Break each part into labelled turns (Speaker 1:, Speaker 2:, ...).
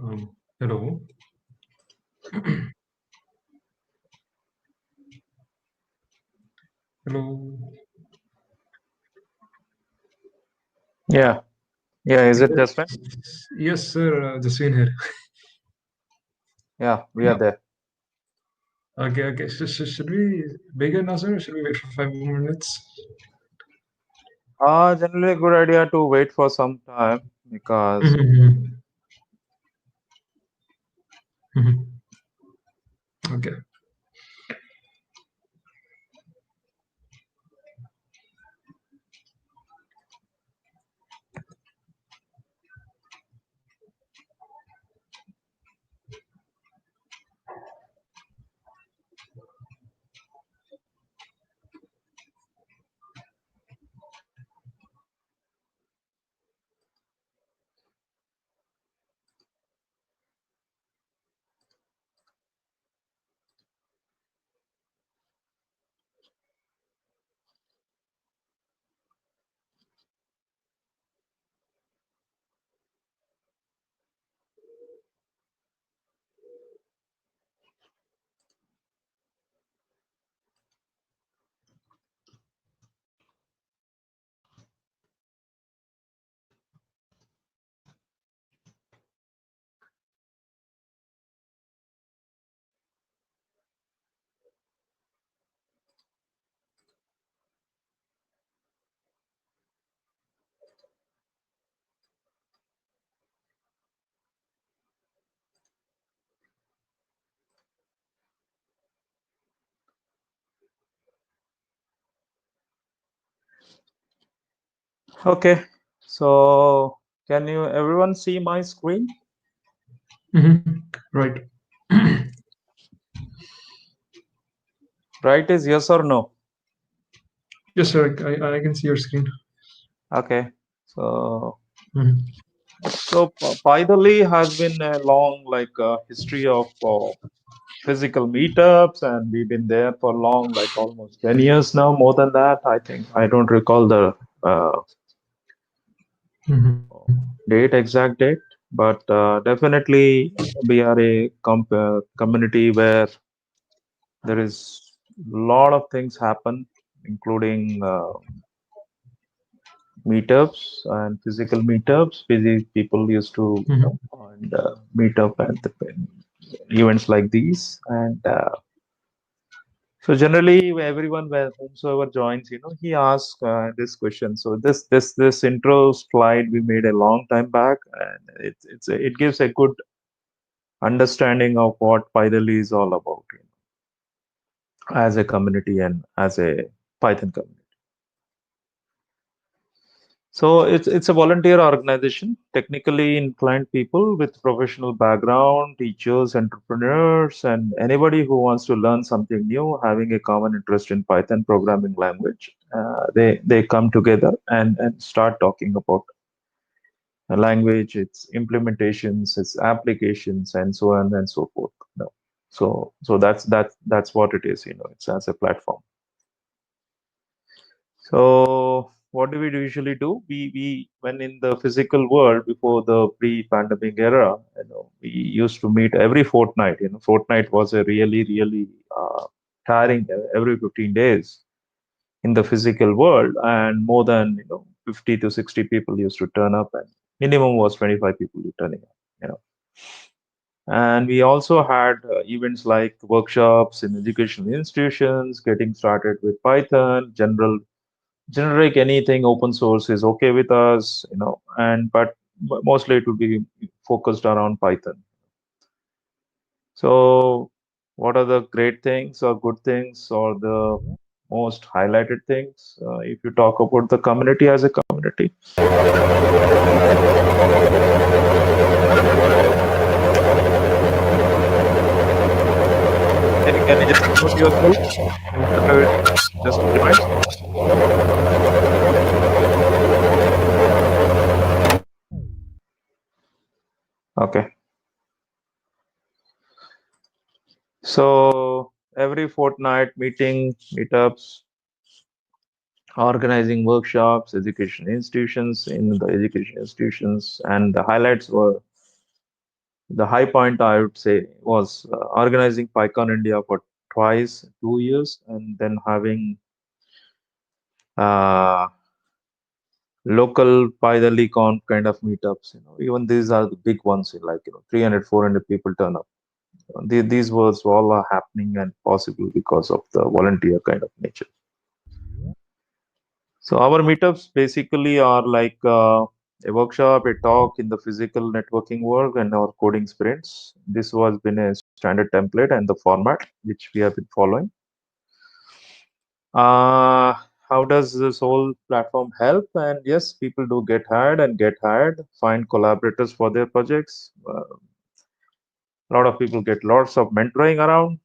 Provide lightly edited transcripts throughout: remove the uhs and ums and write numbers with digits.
Speaker 1: Hello. Hello.
Speaker 2: Yeah, yeah. Is it
Speaker 1: Yes,
Speaker 2: just fine?
Speaker 1: yes, sir. Jaswin here.
Speaker 2: Yeah, we are there.
Speaker 1: Okay, okay. Should we begin now, sir? Or should we wait for 5 more minutes?
Speaker 2: Generally, a good idea to wait for some time because
Speaker 1: Mhm, mhm. Okay.
Speaker 2: okay. So, can you everyone see my screen?
Speaker 1: Right.
Speaker 2: Right is yes or no?
Speaker 1: Yes, sir. I can see your screen.
Speaker 2: Okay. So,
Speaker 1: Mhm,
Speaker 2: PyDelhi has been a long history of physical meetups, and we've been there for long, like almost 10 years now. More than that, I think. I don't recall the uh,
Speaker 1: mhm,
Speaker 2: date, exact date, but definitely we are a community where there is a lot of things happen, including meetups and physical meetups. People used to,
Speaker 1: mhm,
Speaker 2: and meet up at the events like these, and so generally, everyone, whomsoever joins, he asks this question. So this intro slide we made a long time back, and it gives a good understanding of what PyDelhi is all about, as a community and as a Python community. So it's a volunteer organization, technically inclined people with professional background, teachers, entrepreneurs, and anybody who wants to learn something new, having a common interest in Python programming language. They come together and start talking about a language, its implementations, its applications, and so on and so forth. No. So that's what it is. It's as a platform. So what do we usually do? We when in the physical world before the pre-pandemic era, we used to meet every fortnight. Fortnight was a really tiring every 15 days in the physical world, and more than 50 to 60 people used to turn up, and minimum was 25 people turning up. And we also had events like workshops in educational institutions, getting started with Python, generic anything open source is okay with us, and but mostly it would be focused around Python. So what are the great things or good things or the most highlighted things if you talk about the community as a community? Can you just unmute yourself, whoever just joined? Okay. So every fortnight meetups, organizing workshops, education institutions, and the highlights were The high point, I would say, was organizing PyCon India for twice, 2 years, and then having uh, local PyDelhi con kind of meetups. Even these are the big ones, 300, 400 people turn up. These was all are happening and possible because of the volunteer kind of nature. So our meetups basically are like a workshop, a talk in the physical networking world, and our coding sprints. This was been a standard template and the format which we have been following. Uh, how does this whole platform help? And yes, people do get hired and get hired, find collaborators for their projects. A lot of people get lots of mentoring around,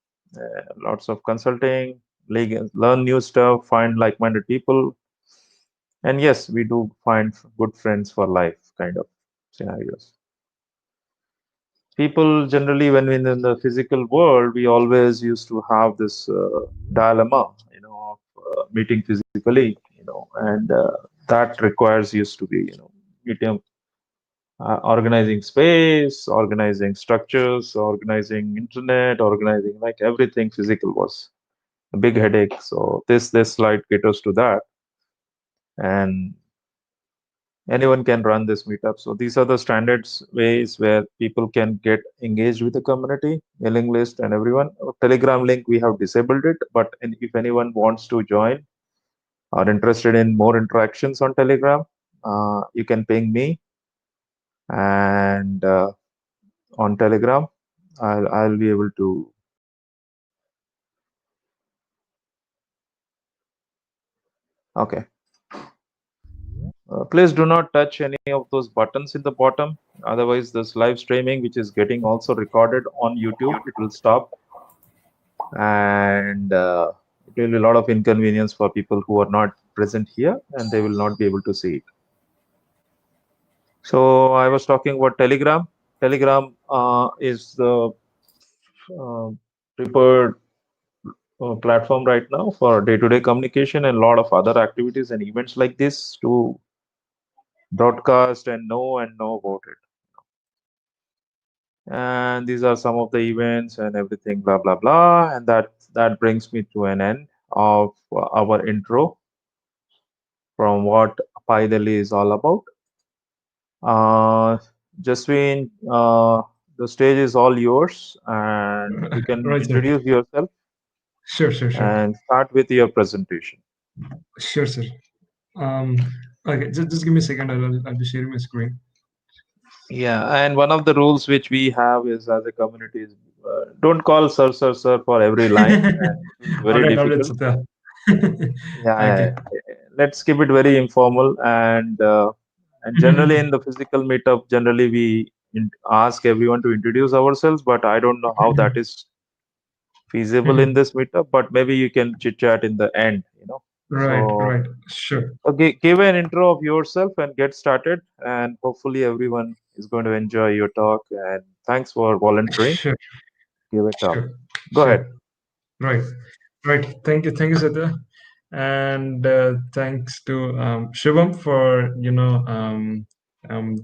Speaker 2: lots of consulting, learn new stuff, find like-minded people. And yes, we do find good friends for life kind of scenarios. People generally, when we're in the physical world, we always used to have this dilemma, of meeting physically, and that requires used to be, meeting, organizing space, organizing structures, organizing internet, organizing like everything physical was a big headache. So this slide caters to that, and anyone can run this meetup. So these are the standards ways where people can get engaged with the community, mailing list and everyone. Telegram link, we have disabled it, but if anyone wants to join or interested in more interactions on Telegram, you can ping me, and on Telegram, I'll be able to. Okay. Please do not touch any of those buttons in the bottom. Otherwise, this live streaming, which is getting also recorded on YouTube, it will stop. And it will be a lot of inconvenience for people who are not present here, and they will not be able to see it. So I was talking about Telegram. Telegram is the preferred platform right now for day-to-day communication and a lot of other activities and events like this to broadcast and know about it. And these are some of the events and everything, blah blah blah. And that brings me to an end of our intro from what PyDelhi is all about. Jasween, the stage is all yours, and you can
Speaker 1: Right, sir.
Speaker 2: introduce yourself
Speaker 1: Sure, sure, sure.
Speaker 2: and start with your presentation.
Speaker 1: Sure, sir. Um, okay, just give me a second. I'll be sharing my screen.
Speaker 2: Yeah, and one of the rules which we have is as a community is don't call sir for every line, and it will be
Speaker 1: All
Speaker 2: very
Speaker 1: right,
Speaker 2: difficult.
Speaker 1: Satya.
Speaker 2: Yeah,
Speaker 1: Okay.
Speaker 2: let's keep it very informal, and generally in the physical meetup, generally we ask everyone to introduce ourselves, but I don't know how that is feasible in this meetup, but maybe you can chit chat in the end.
Speaker 1: Right,
Speaker 2: So,
Speaker 1: right. Sure,
Speaker 2: okay, give an intro of yourself and get started, and hopefully everyone is going to enjoy your talk. And thanks for volunteering.
Speaker 1: sure,
Speaker 2: Give it up.
Speaker 1: sure,
Speaker 2: Go
Speaker 1: sure.
Speaker 2: ahead.
Speaker 1: Right, right. Thank you, Satya, and thanks to Shivam for um,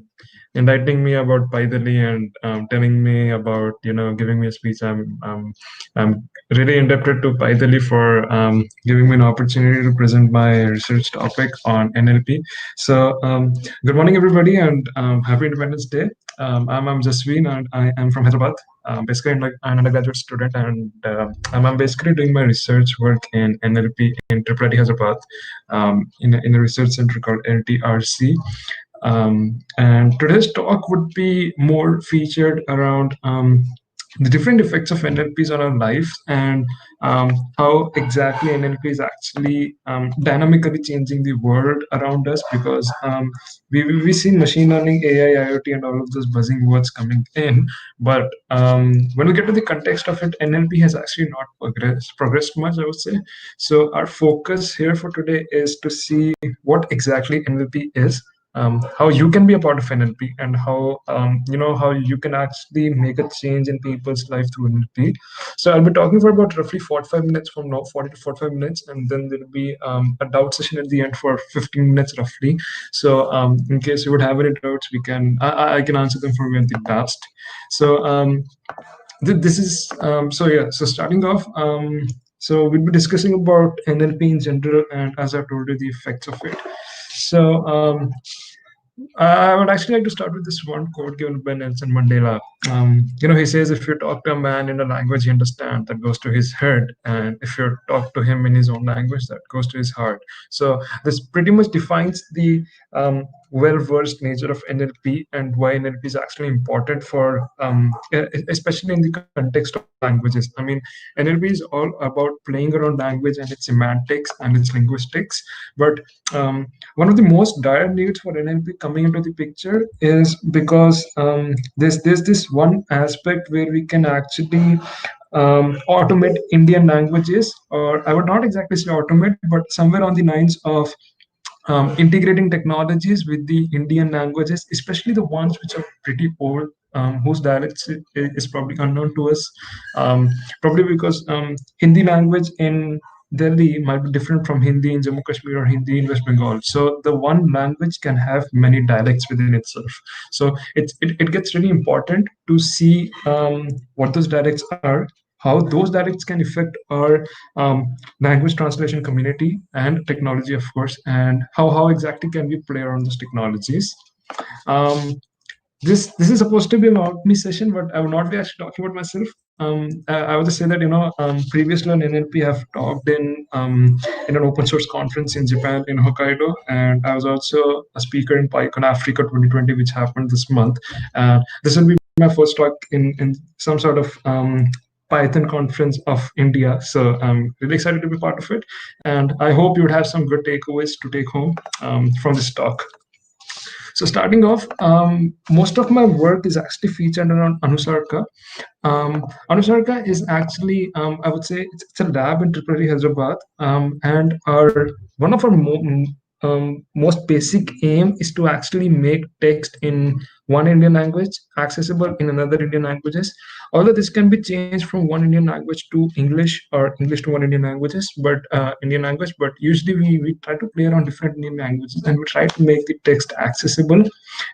Speaker 1: enlightening me about Paidali and telling me about giving me a speech. I'm really indebted to Paidali for giving me an opportunity to present my research topic on NLP. So good morning, everybody, and happy Independence Day. I'm Jasween, and I am from Hyderabad. Basically, I'm like an undergraduate student, and I'm basically doing my research work in NLP in IIIT Hyderabad, in a research center called LTRC. And today's talk would be more featured around the different effects of NLPs on our life and how exactly NLP is actually dynamically changing the world around us because we see machine learning, AI, IoT, and all of those buzzing words coming in. But when we get to the context of it, NLP has actually not progressed much, I would say. So our focus here for today is to see what exactly NLP is, how you can be a part of NLP, and how how you can actually make a change in people's life through NLP. So I'll be talking for about roughly 45 minutes from now, 40 to 45 minutes, and then there'll be a doubt session at the end for 15 minutes roughly. So in case you would have any doubts, I can answer them for you at the last. So this is so yeah. So starting off, so we'll be discussing about NLP in general, and as I told you, the effects of it. So I would actually like to start with this one quote given by Nelson Mandela. He says, "If you talk to a man in a language he understands, that goes to his head, and if you talk to him in his own language, that goes to his heart." So this pretty much defines the well-versed nature of NLP, and why NLP is actually important for, especially in the context of languages. I mean, NLP is all about playing around language and its semantics and its linguistics, but one of the most dire needs for NLP coming into the picture is because there's this one aspect where we can actually automate Indian languages, or I would not exactly say automate, but somewhere on the lines of integrating technologies with the Indian languages, especially the ones which are pretty old, whose dialects is probably unknown to us, probably because Hindi language in Delhi might be different from Hindi in Jammu Kashmir or Hindi in West Bengal. So the one language can have many dialects within itself. So it gets really important to see what those dialects are, how those dialects can affect our language translation community and technology, of course, and how exactly can we play around those technologies. Um, this is supposed to be an about me session, but I will not be actually talking about myself. I would just say that previously on NLP, I've talked in an open source conference in Japan in Hokkaido, and I was also a speaker in PyCon Africa 2020, which happened this month. This will be my first talk in some sort of Python conference of India. So I'm really excited to be part of it, and I hope you would have some good takeaways to take home from this talk. So starting off, most of my work is actually featured around Anusarka. Anusarka is actually, I would say, it's a lab in Tripoli, Hyderabad, and our one of our most basic aim is to actually make text in one Indian language accessible in another Indian languages. Although this can be changed from one Indian language to English, or English to one Indian languages, but Indian language. But usually we try to play around different Indian languages, and we try to make the text accessible.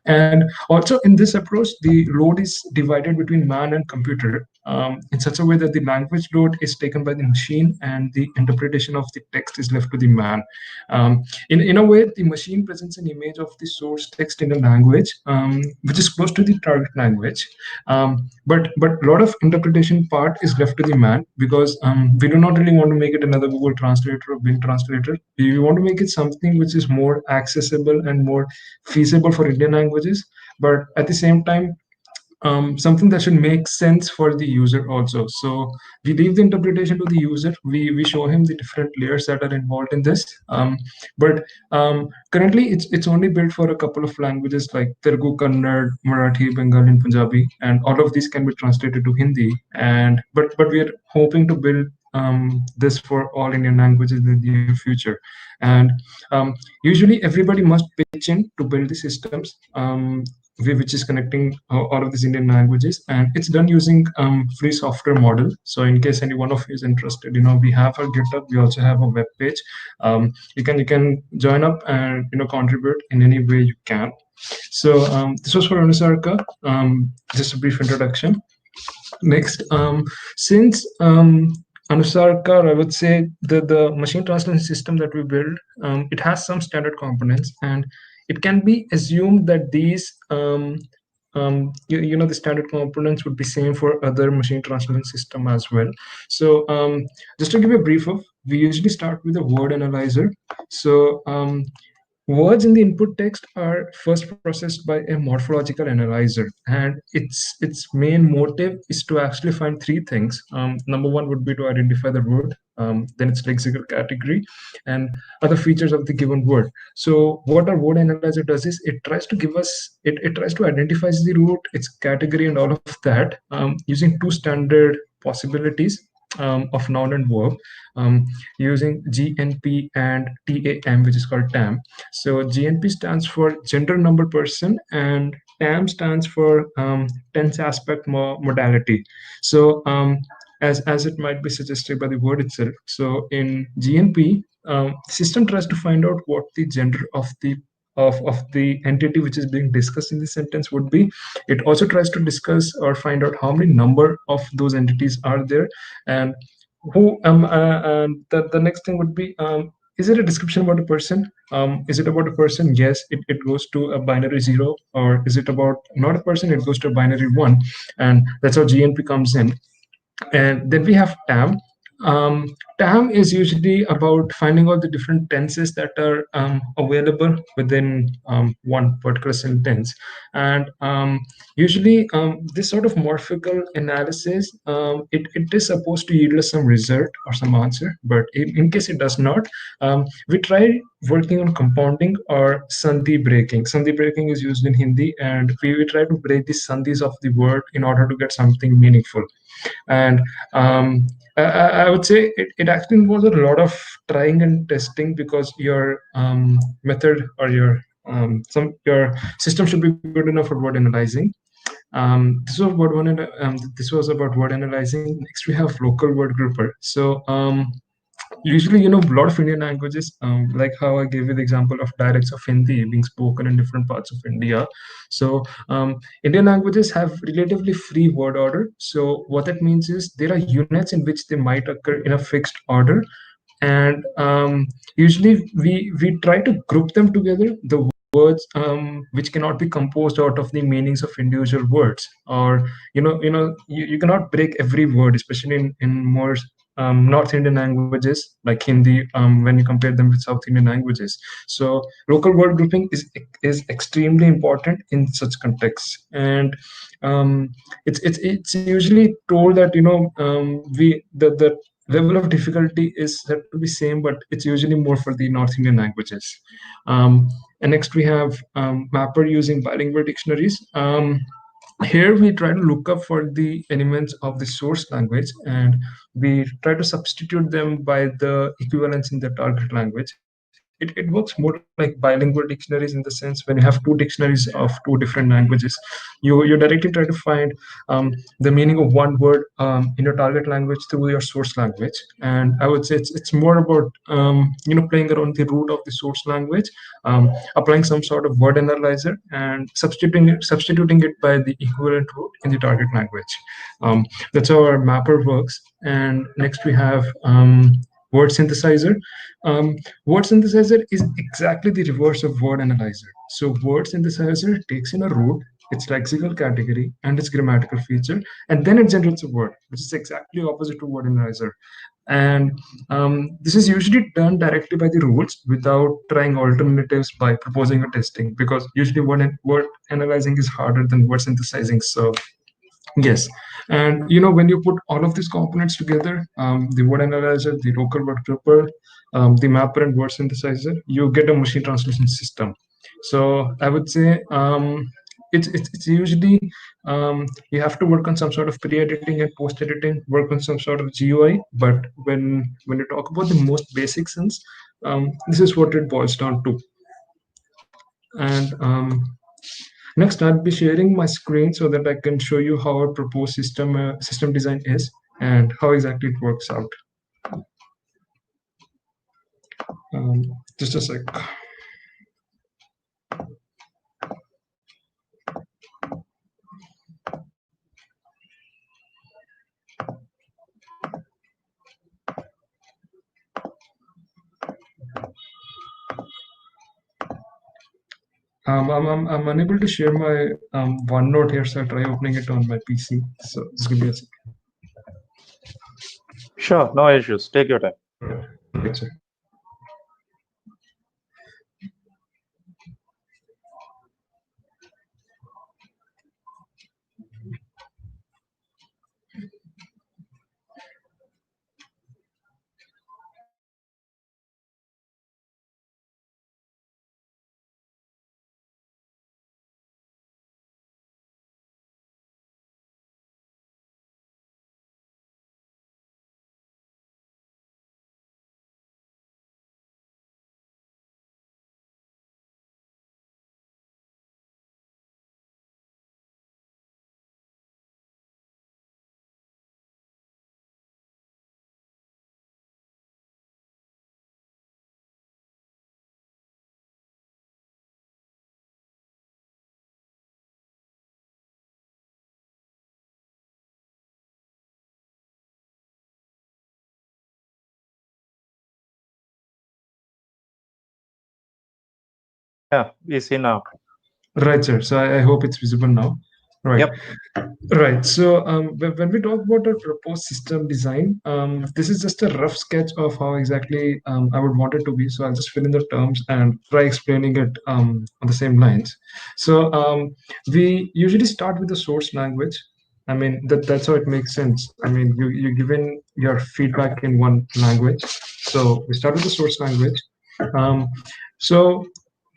Speaker 1: And also in this approach, the load is divided between man and computer, in such a way that the language load is taken by the machine and the interpretation of the text is left to the man. In a way, the machine presents an image of the source text in a language, which is close to the target language. But a lot of interpretation part is left to the man, because we do not really want to make it another Google Translator or Bing Translator. We want to make it something which is more accessible and more feasible for Indian languages, but at the same time something that should make sense for the user also. So we leave the interpretation to the user. We show him the different layers that are involved in this. But currently, it's only built for a couple of languages like Telugu, Kannada, Marathi, Bengali, and Punjabi, and all of these can be translated to Hindi. And but we are hoping to build this for all Indian languages in the near future. And usually, everybody must pitch in to build the systems. Which is connecting all of these Indian languages, and it's done using free software model. So in case any one of you is interested, we have a GitHub. We also have a web page. You can join up and contribute in any way you can. So this was for Anusarka. Just a brief introduction. Next, since Anusarka, I would say the machine translation system that we build, it has some standard components, and it can be assumed that these the standard components would be same for other machine translation system as well. So just to give you a brief of, we usually start with a word analyzer. So words in the input text are first processed by a morphological analyzer, and its main motive is to actually find three things. Number one would be to identify the word, then its lexical category, and other features of the given word. So what our word analyzer does is it tries to give us it tries to identify the root, its category, and all of that using two standard possibilities. of noun and verb, um, using GNP and TAM, which is called TAM. So GNP stands for gender, number, person, and TAM stands for tense aspect modality. So as it might be suggested by the word itself. So in GNP, system tries to find out what the gender of the entity which is being discussed in the sentence would be. It also tries to discuss or find out how many number of those entities are there, and who and the next thing would be, is it a description about a person? Is it about a person? Yes, it goes to a binary zero. Or is it about not a person? It goes to a binary one, and that's how GNP comes in. And then we have TAM. TAM is usually about finding out the different tenses that are available within one particular sentence. And usually, this sort of morphical analysis, it is supposed to yield us some result or some answer. But in case it does not, we try working on compounding or sandhi breaking. Sandhi breaking is used in Hindi, and we try to break the sandhis of the word in order to get something meaningful. And I would say it actually involves a lot of trying and testing, because your method or your system should be good enough for word analyzing. This was about word analyzing. Next, we have local word grouper. So usually, a lot of Indian languages, like how I gave you the example of dialects of Hindi being spoken in different parts of India. So Indian languages have relatively free word order. So what that means is there are units in which they might occur in a fixed order, and usually we try to group them together, the words which cannot be composed out of the meanings of individual words. Or you cannot break every word, especially in more North Indian languages like Hindi, when you compare them with South Indian languages. So local word grouping is extremely important in such contexts. And it's usually told that we the level of difficulty is said to be same, but it's usually more for the North Indian languages. And next we have Mapper using bilingual dictionaries. Here we try to look up for the elements of the source language, and we try to substitute them by the equivalents in the target language. It works more like bilingual dictionaries, in the sense when you have two dictionaries of two different languages, you directly try to find the meaning of one word in your target language through your source language. And I would say it's more about playing around the root of the source language, applying some sort of word analyzer and substituting it by the equivalent root in the target language. That's how our mapper works. And next we have word synthesizer. Um, Word synthesizer is exactly the reverse of word analyzer. So word synthesizer takes in a root, its lexical category, and its grammatical feature, and then it generates a word, which is exactly opposite to word analyzer. And this is usually done directly by the rules without trying alternatives by proposing or testing, because usually word analyzing is harder than word synthesizing. So yes, and when you put all of these components together, the word analyzer, the local word grouper, the mapper, and word synthesizer, you get a machine translation system. So I would say it's usually you have to work on some sort of pre-editing and post-editing, work on some sort of GUI. But when you talk about the most basic sense, this is what it boils down to. And next, I'll be sharing my screen so that I can show you how our proposed system design is and how exactly it works out. Just a sec. I'm unable to share my OneNote here, so I'll try opening it on my PC. So just give me a second.
Speaker 2: Sure, no issues. Take your time.
Speaker 1: Right, sir.
Speaker 2: Yeah, we see now.
Speaker 1: Right, sir. So I hope it's visible now. Right.
Speaker 2: Yep.
Speaker 1: Right. So when we talk about a proposed system design, this is just a rough sketch of how exactly I would want it to be. So I'll just fill in the terms and try explaining it on the same lines. So we usually start with the source language. I mean that's how it makes sense. I mean you give in your feedback in one language. So we start with the source language. Um, so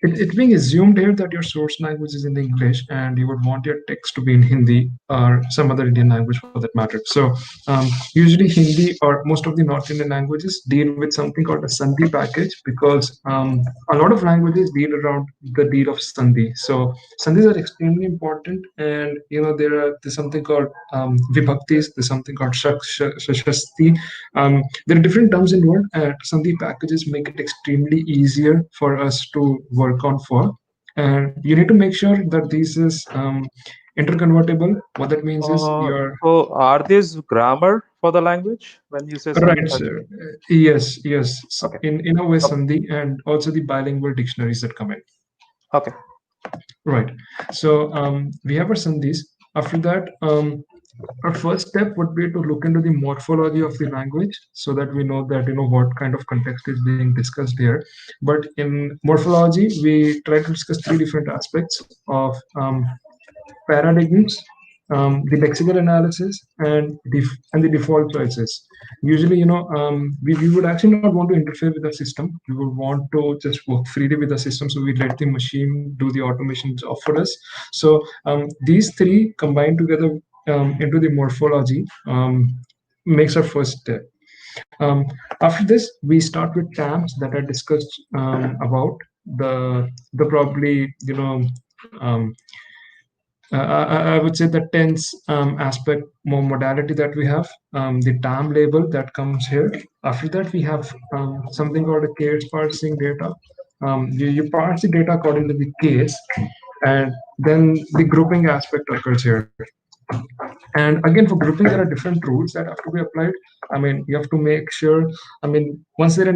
Speaker 1: it being assumed here that your source language is in English and you would want your text to be in Hindi or some other Indian language for that matter. So usually Hindi or most of the North Indian languages deal with something called a Sandhi package because a lot of languages deal around the deal of Sandhi. So Sandhis are extremely important, and there's something called Vibhaktis, there's something called Shashasti. There are different terms involved. Sandhi packages make it extremely easier for us to work on for. And you need to make sure that this is interconvertible. What that means is you're
Speaker 2: So are these grammar for the language when you say Sandhi
Speaker 1: right,
Speaker 2: package?
Speaker 1: sir. Yes, yes.
Speaker 2: Okay.
Speaker 1: In a way,
Speaker 2: Okay.
Speaker 1: Sandhi and also the bilingual dictionaries that come in.
Speaker 2: Okay.
Speaker 1: Right. So we have our Sandhis. After that, our first step would be to look into the morphology of the language so that we know that what kind of context is being discussed here. But in morphology, we try to discuss three different aspects of paradigms, the lexical analysis, and the default choices. Usually, we would actually not want to interfere with the system. We would want to just work freely with the system, so we let the machine do the automation job for us. So these three combined together into the morphology makes our first step. After this, we start with terms that are discussed about the probably um, I would say the tense aspect, more modality that we have, the term label that comes here. After that, we have something called a case parsing data. You parse the data according to the case, and then the grouping aspect occurs here. And again, for grouping, there are different rules that have to be applied. I mean, you have to make sure. I mean, once there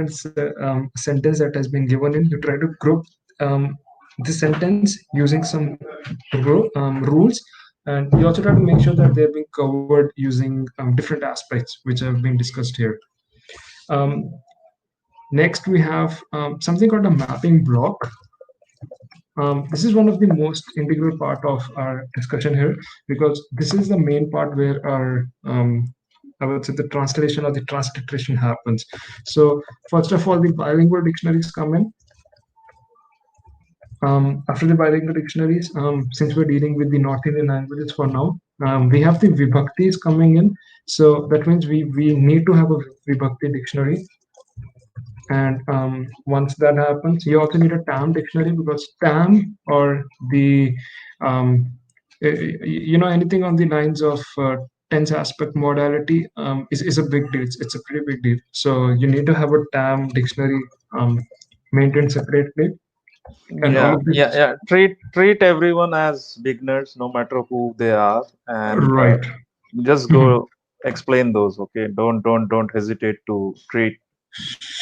Speaker 1: is a sentence that has been given in, you try to group the sentence using some rules, and you also try to make sure that they're being covered using different aspects which have been discussed here. Um, Next, we have something called a mapping block. This is one of the most integral part of our discussion here because this is the main part where our I would say the translation or the transliteration happens. So first of all, the bilingual dictionaries come in. After the bilingual dictionaries, since we're dealing with the North Indian languages for now, we have the vibhaktis coming in. So that means we need to have a vibhakti dictionary. And once that happens, you also need a TAM dictionary because TAM or the anything on the lines of tense aspect modality is a big deal. It's a pretty big deal. So you need to have a TAM dictionary maintained separately, and all
Speaker 2: Yeah,
Speaker 1: of
Speaker 2: yeah,
Speaker 1: this.
Speaker 2: yeah. Treat everyone as beginners, no matter who they are, and
Speaker 1: Right.
Speaker 2: just
Speaker 1: Mhm.
Speaker 2: go explain those. Okay, don't hesitate to treat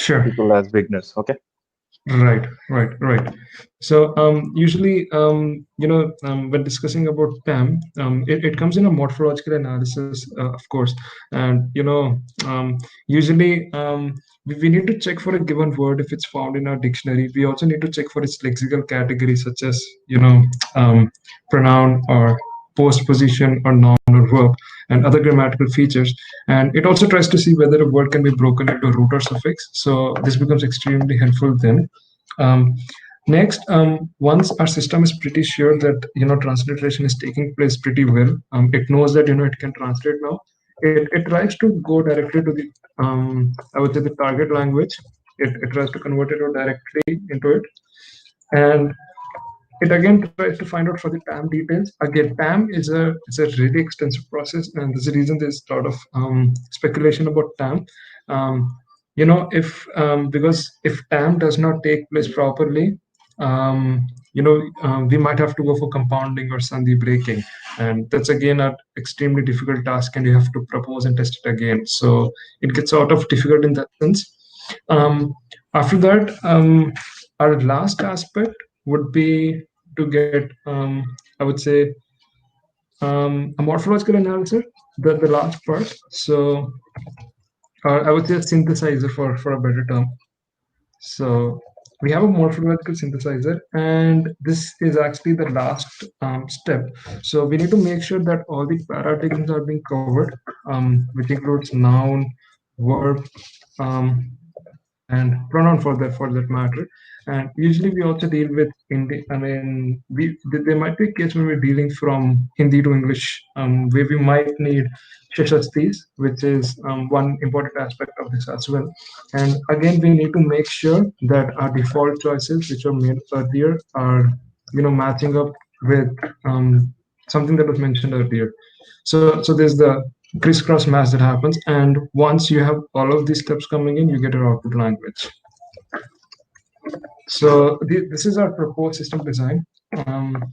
Speaker 1: Sure.
Speaker 2: people as beginners. Okay.
Speaker 1: Right, right. So usually, when discussing about TAM, it comes in a morphological analysis, of course, and usually we need to check for a given word if it's found in our dictionary. We also need to check for its lexical categories, such as um, pronoun or postposition or noun or verb and other grammatical features. And it also tries to see whether a word can be broken into root or suffix. So this becomes extremely helpful then. um, Next, once our system is pretty sure that transliteration is taking place pretty well, it knows that it can translate now. It tries to go directly to the I would say the target language. It tries to convert it directly into it, and it again tries to find out for the TAM details. Again, TAM is a really extensive process, and there's a reason there's a lot of speculation about TAM. If because if TAM does not take place properly, we might have to go for compounding or Sandhi breaking, and that's again an extremely difficult task, and you have to propose and test it again. So it gets sort of difficult in that sense. Um, After that. Our last aspect would be to get, I would say, a morphological analysis, the last part. So I would say a synthesizer for a better term. So we have a morphological synthesizer, and this is actually the last step. So we need to make sure that all the paradigms are being covered, which includes noun, verb, um, and pronoun for that matter. And usually we also deal with Hindi. I mean, there might be a case where we're dealing from Hindi to English, where we might need Shashastis, which is one important aspect of this as well. And again, we need to make sure that our default choices, which were made earlier, are matching up with something that was mentioned earlier. So there's the crisscross match that happens, and once you have all of these steps coming in, you get your output language. So this is our proposed system design. Um,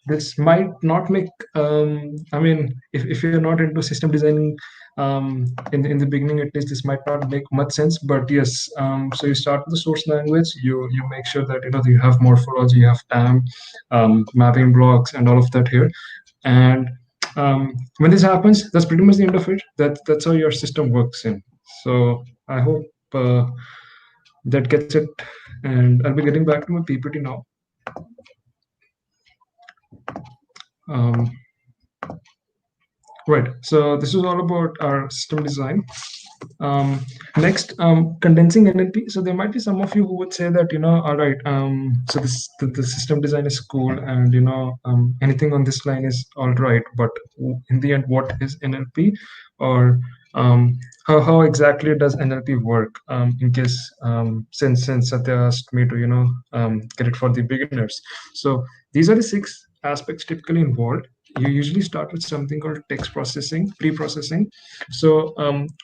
Speaker 1: this might not make, I mean, if you're not into system designing, in the beginning at least, this might not make much sense. But yes, so you start with the source language. You make sure that you have morphology, you have time, mapping blocks, and all of that here. And when this happens, that's pretty much the end of it. That's how your system works in. So I hope that gets it. And I'll be getting back to my PPT now. Um, right. So this is all about our system design. Um, Next, condensing NLP. So there might be some of you who would say that, all right, so the system design is cool, and anything on this line is all right, but in the end, what is NLP, or how exactly does NLP work? In case, since Satya asked me to get it for the beginners. So these are the 6 aspects typically involved. You usually start with something called text processing, pre-processing. So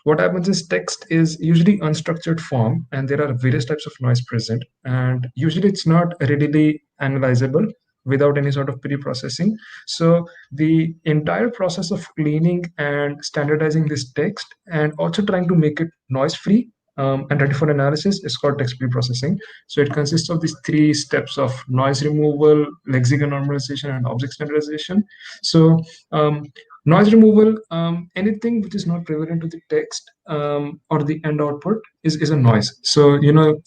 Speaker 1: what happens is text is usually unstructured form, and there are various types of noise present, and usually it's not readily analyzable without any sort of pre-processing. So the entire process of cleaning and standardizing this text, and also trying to make it noise free, and ready for analysis, is called text pre-processing. So it consists of these 3 steps of noise removal, lexicon normalization, and object standardization. So noise removal, anything which is not prevalent to the text, or the end output, is a noise. So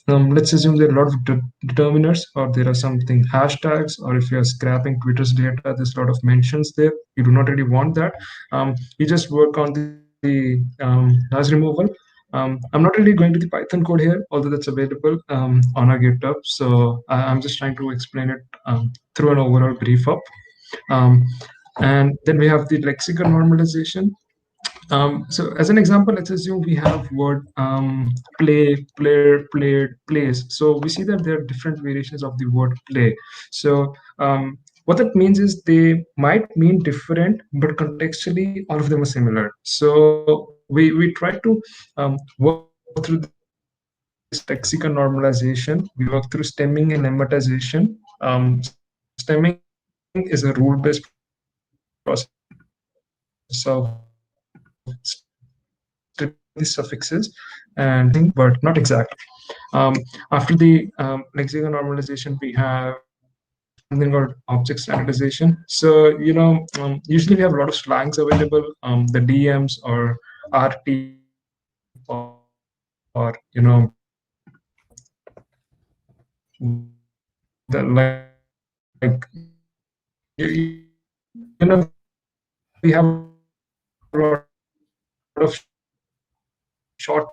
Speaker 1: let's assume there are a lot of determiners, or there are something hashtags, or if you're scrapping Twitter's data, there's a lot of mentions there. You do not really want that. You just work on the noise removal. I'm not really going to the Python code here, although that's available on our GitHub. So I'm just trying to explain it through an overall brief up. Um, and then we have the lexicon normalization. So as an example, let's assume we have word play, player, played, plays. So we see that there are different variations of the word play. So what that means is they might mean different, but contextually all of them are similar. So we try to work through this lexicon normalization. We work through stemming and lemmatization. Stemming is a rule-based process of stemming these suffixes, and lemmatization is stripping these suffixes and but not exactly. After the lexicon normalization, we have something called object standardization. So usually we have a lot of slangs available, the DMs or RT, or the like we have a lot of short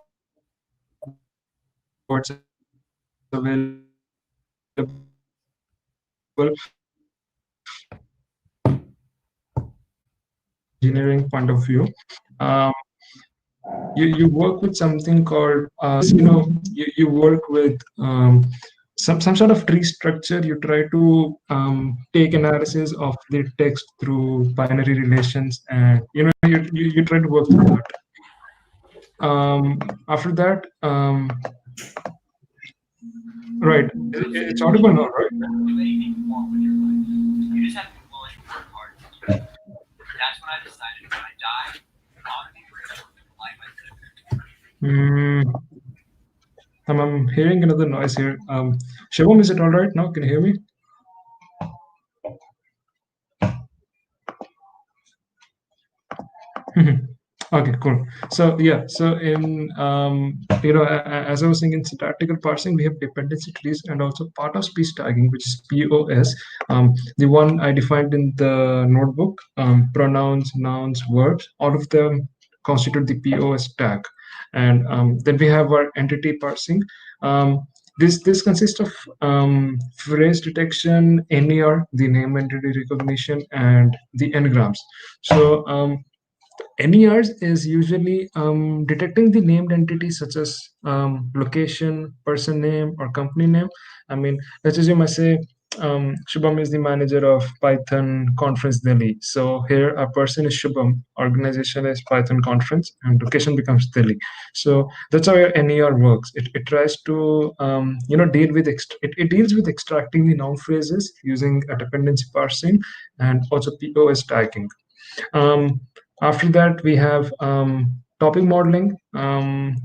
Speaker 1: I'm hearing another noise here. Shivam, is it all right now? Can you hear me? Okay, cool. So yeah, so in as I was saying, in syntactical parsing, we have dependency trees and also part of speech tagging, which is POS. The one I defined in the notebook, pronouns, nouns, verbs, all of them constitute the POS tag. And then we have our entity parsing. Um, this consists of phrase detection, NER, the name entity recognition, and the n-grams. So NERs is usually detecting the named entities such as location, person name, or company name. I mean, let's assume I say Shubham is the manager of Python Conference Delhi. So here a person is Shubham, organization is Python Conference, and location becomes Delhi. So that's how your NER works. It tries to deal with it deals with extracting the noun phrases using a dependency parsing and also POS tagging. Um, After that, we have topic modeling.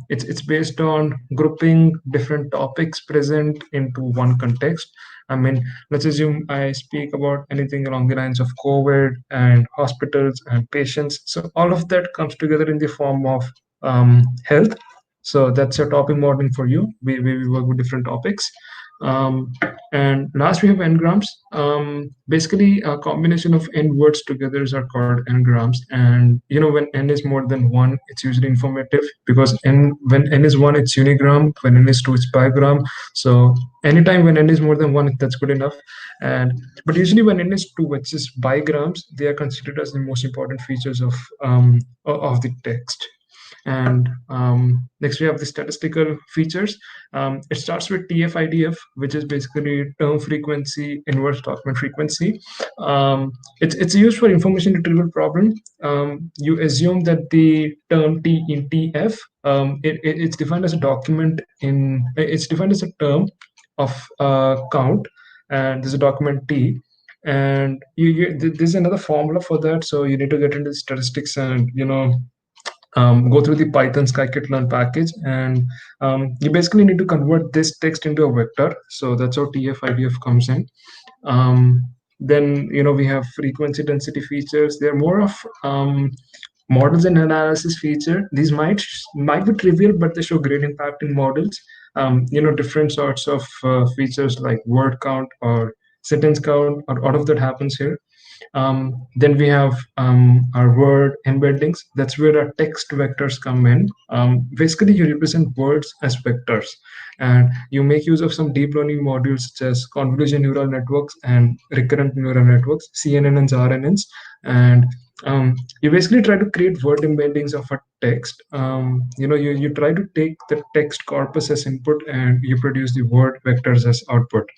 Speaker 1: It's based on grouping different topics present into one context. I mean, let's assume I speak about anything along the lines of COVID and hospitals and patients. So all of that comes together in the form of health. So that's your topic modeling for you. We work with different topics. Um, and last, we have n-grams. Basically, a combination of n words together are called n-grams. And when n is more than one, it's usually informative because when n is one, it's unigram. When n is two, it's bigram. So anytime when n is more than one, that's good enough. And but usually when n is two, which is bigrams, they are considered as the most important features of the text. And next, we have the statistical features. It starts with TF-IDF, which is basically term frequency, inverse document frequency. It's used for information retrieval problem. You assume that the term T in TF, it's defined as a document it's defined as a term of count, and there's a document T. And there's another formula for that, so you need to get into statistics and go through the Python scikit-learn package, and you basically need to convert this text into a vector. So that's how TF-IDF comes in. Then we have frequency density features. They're more of models and analysis feature. These might be trivial, but they show great impact in models. Different sorts of features like word count or sentence count, or all of that happens here. Then we have our word embeddings. That's where our text vectors come in. Basically, you represent words as vectors, and you make use of some deep learning modules such as convolution neural networks and recurrent neural networks, CNNs, RNNs, and you basically try to create word embeddings of a text. You try to take the text corpus as input and you produce the word vectors as output.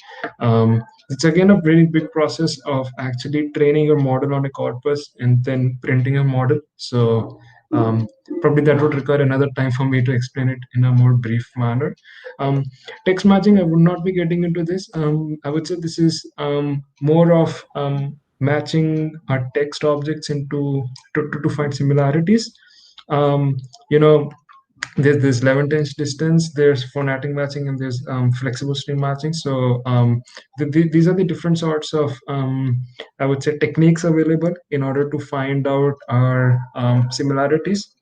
Speaker 1: It's again a very big process of actually training your model on a corpus and then printing a model. So um, probably that would require another time for me to explain it in a more brief manner. Um, Text matching, I would not be getting into this. I would say this is more of matching our text objects to find similarities. Um, you know, there's this 11 times distance, there's phonetic matching, and there's flexible stream matching. So these are the different sorts of I would say techniques available in order to find out our similarities.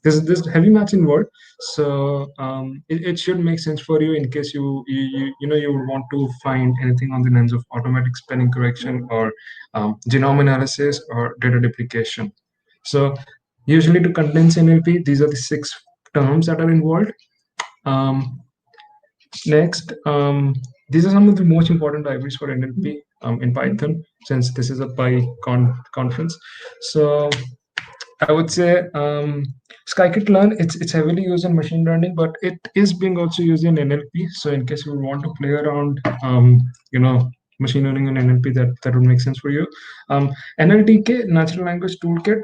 Speaker 1: There's this heavy matching word, so it should make sense for you in case you would want to find anything on the lines of automatic spelling correction or genome analysis or data duplication. So usually to condense NLP, these are the six terms that are involved. Um, Next, these are some of the most important libraries for NLP in Python, since this is a conference. So I would say scikit-learn, it's heavily used in machine learning, but it is being also used in NLP. So in case you want to play around, you know, machine learning and NLP, that would make sense for you. NLTK, Natural Language Toolkit.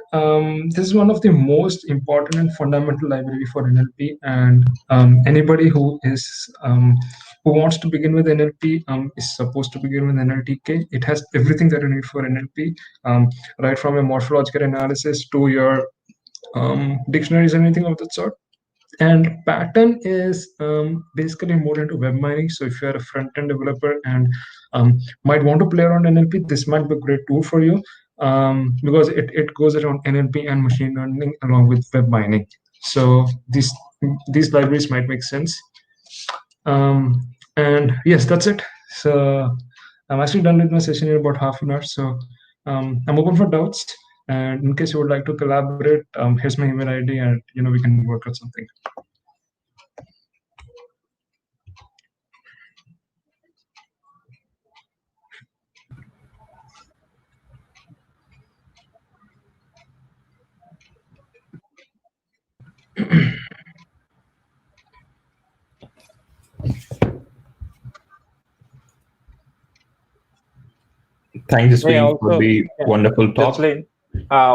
Speaker 1: This is one of the most important and fundamental library for NLP, and anybody who wants to begin with NLP is supposed to begin with NLTK. It has everything that you need for NLP, right from a morphological analysis to your dictionaries, anything of that sort. And pattern is basically more into web mining. So if you're a front-end developer and might want to play around NLP, this might be a great tool for you, because it goes around NLP and machine learning along with web mining. So these libraries might make sense. And yes, that's it. So I'm actually done with my session in about half an hour. So I'm open for doubts. And in case you would like to collaborate, here's my email ID, and we can work out something.
Speaker 3: Thank you,
Speaker 2: Yeah,
Speaker 3: Sween, for
Speaker 2: also,
Speaker 3: the
Speaker 2: yeah,
Speaker 3: wonderful talk.
Speaker 2: Jasleen,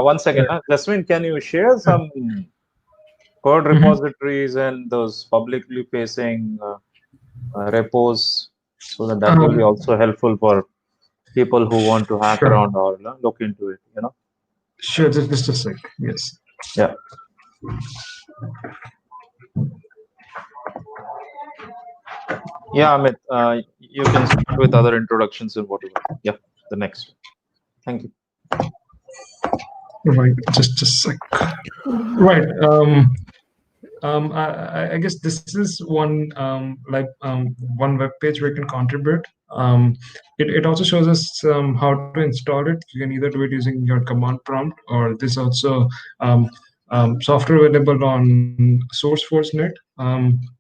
Speaker 2: one second. Jasleen, can you share some code
Speaker 1: Mhm.
Speaker 2: repositories and those publicly facing repos so that will be
Speaker 1: Um,
Speaker 2: also helpful for people who want to hack
Speaker 1: sure,
Speaker 2: around or look into it.
Speaker 1: sure. Just a sec. Yes.
Speaker 2: Yeah. Yeah, Amit, you can start with other introductions and whatever. Yeah, the next. Thank you.
Speaker 1: Right. Just a sec. Right. I guess this is one web page where you can contribute. It also shows us how to install it. You can either do it using your command prompt, or this also software available on SourceForge.net.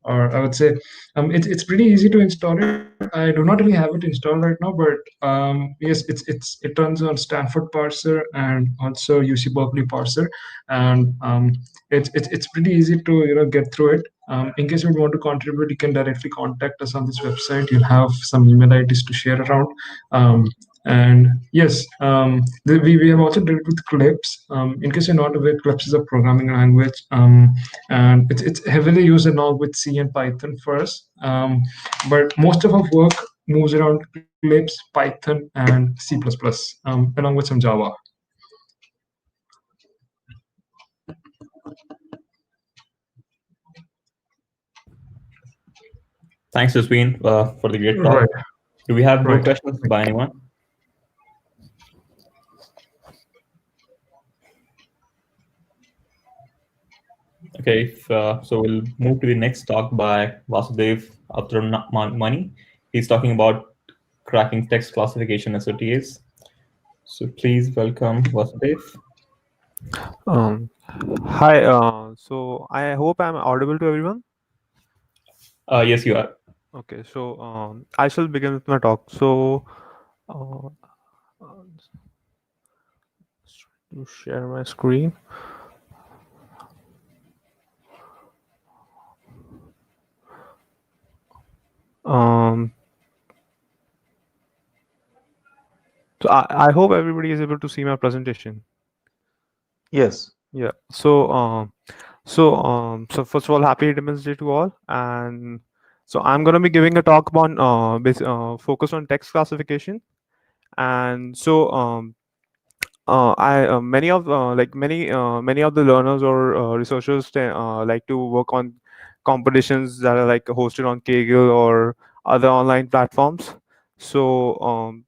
Speaker 1: Or I would say it's pretty easy to install it. I do not really have it installed right now, but yes, it runs on Stanford parser and also UC Berkeley parser, and it's pretty easy to get through it. In case you would want to contribute, you can directly contact us on this website. You'll have some email IDs to share around. And yes, we have also dealt with Clips. In case you're not aware, Clips is a programming language, and it's heavily used along with C and Python for us. But most of our work moves around Clips, Python, and C++, along with some Java.
Speaker 3: Thanks, Sween, for the great
Speaker 1: Right,
Speaker 3: talk. Do we have more
Speaker 1: right.
Speaker 3: questions by anyone? Okay, so we'll move to the next talk by Vasudev Mani. He's talking about cracking text classification SOTAs. So please welcome Vasudev.
Speaker 4: Um, Hi, so I hope I'm audible to everyone.
Speaker 3: Yes, you are.
Speaker 4: Okay, so I shall begin with my talk. So, uh, to share my screen. Um, so I hope everybody is able to see my presentation.
Speaker 2: Yes.
Speaker 4: Yeah. So first of all, happy Independence Day to all, and so I'm gonna be giving a talk on focus on text classification, and so I many of the learners or researchers like to work on competitions that are like hosted on Kaggle or other online platforms. So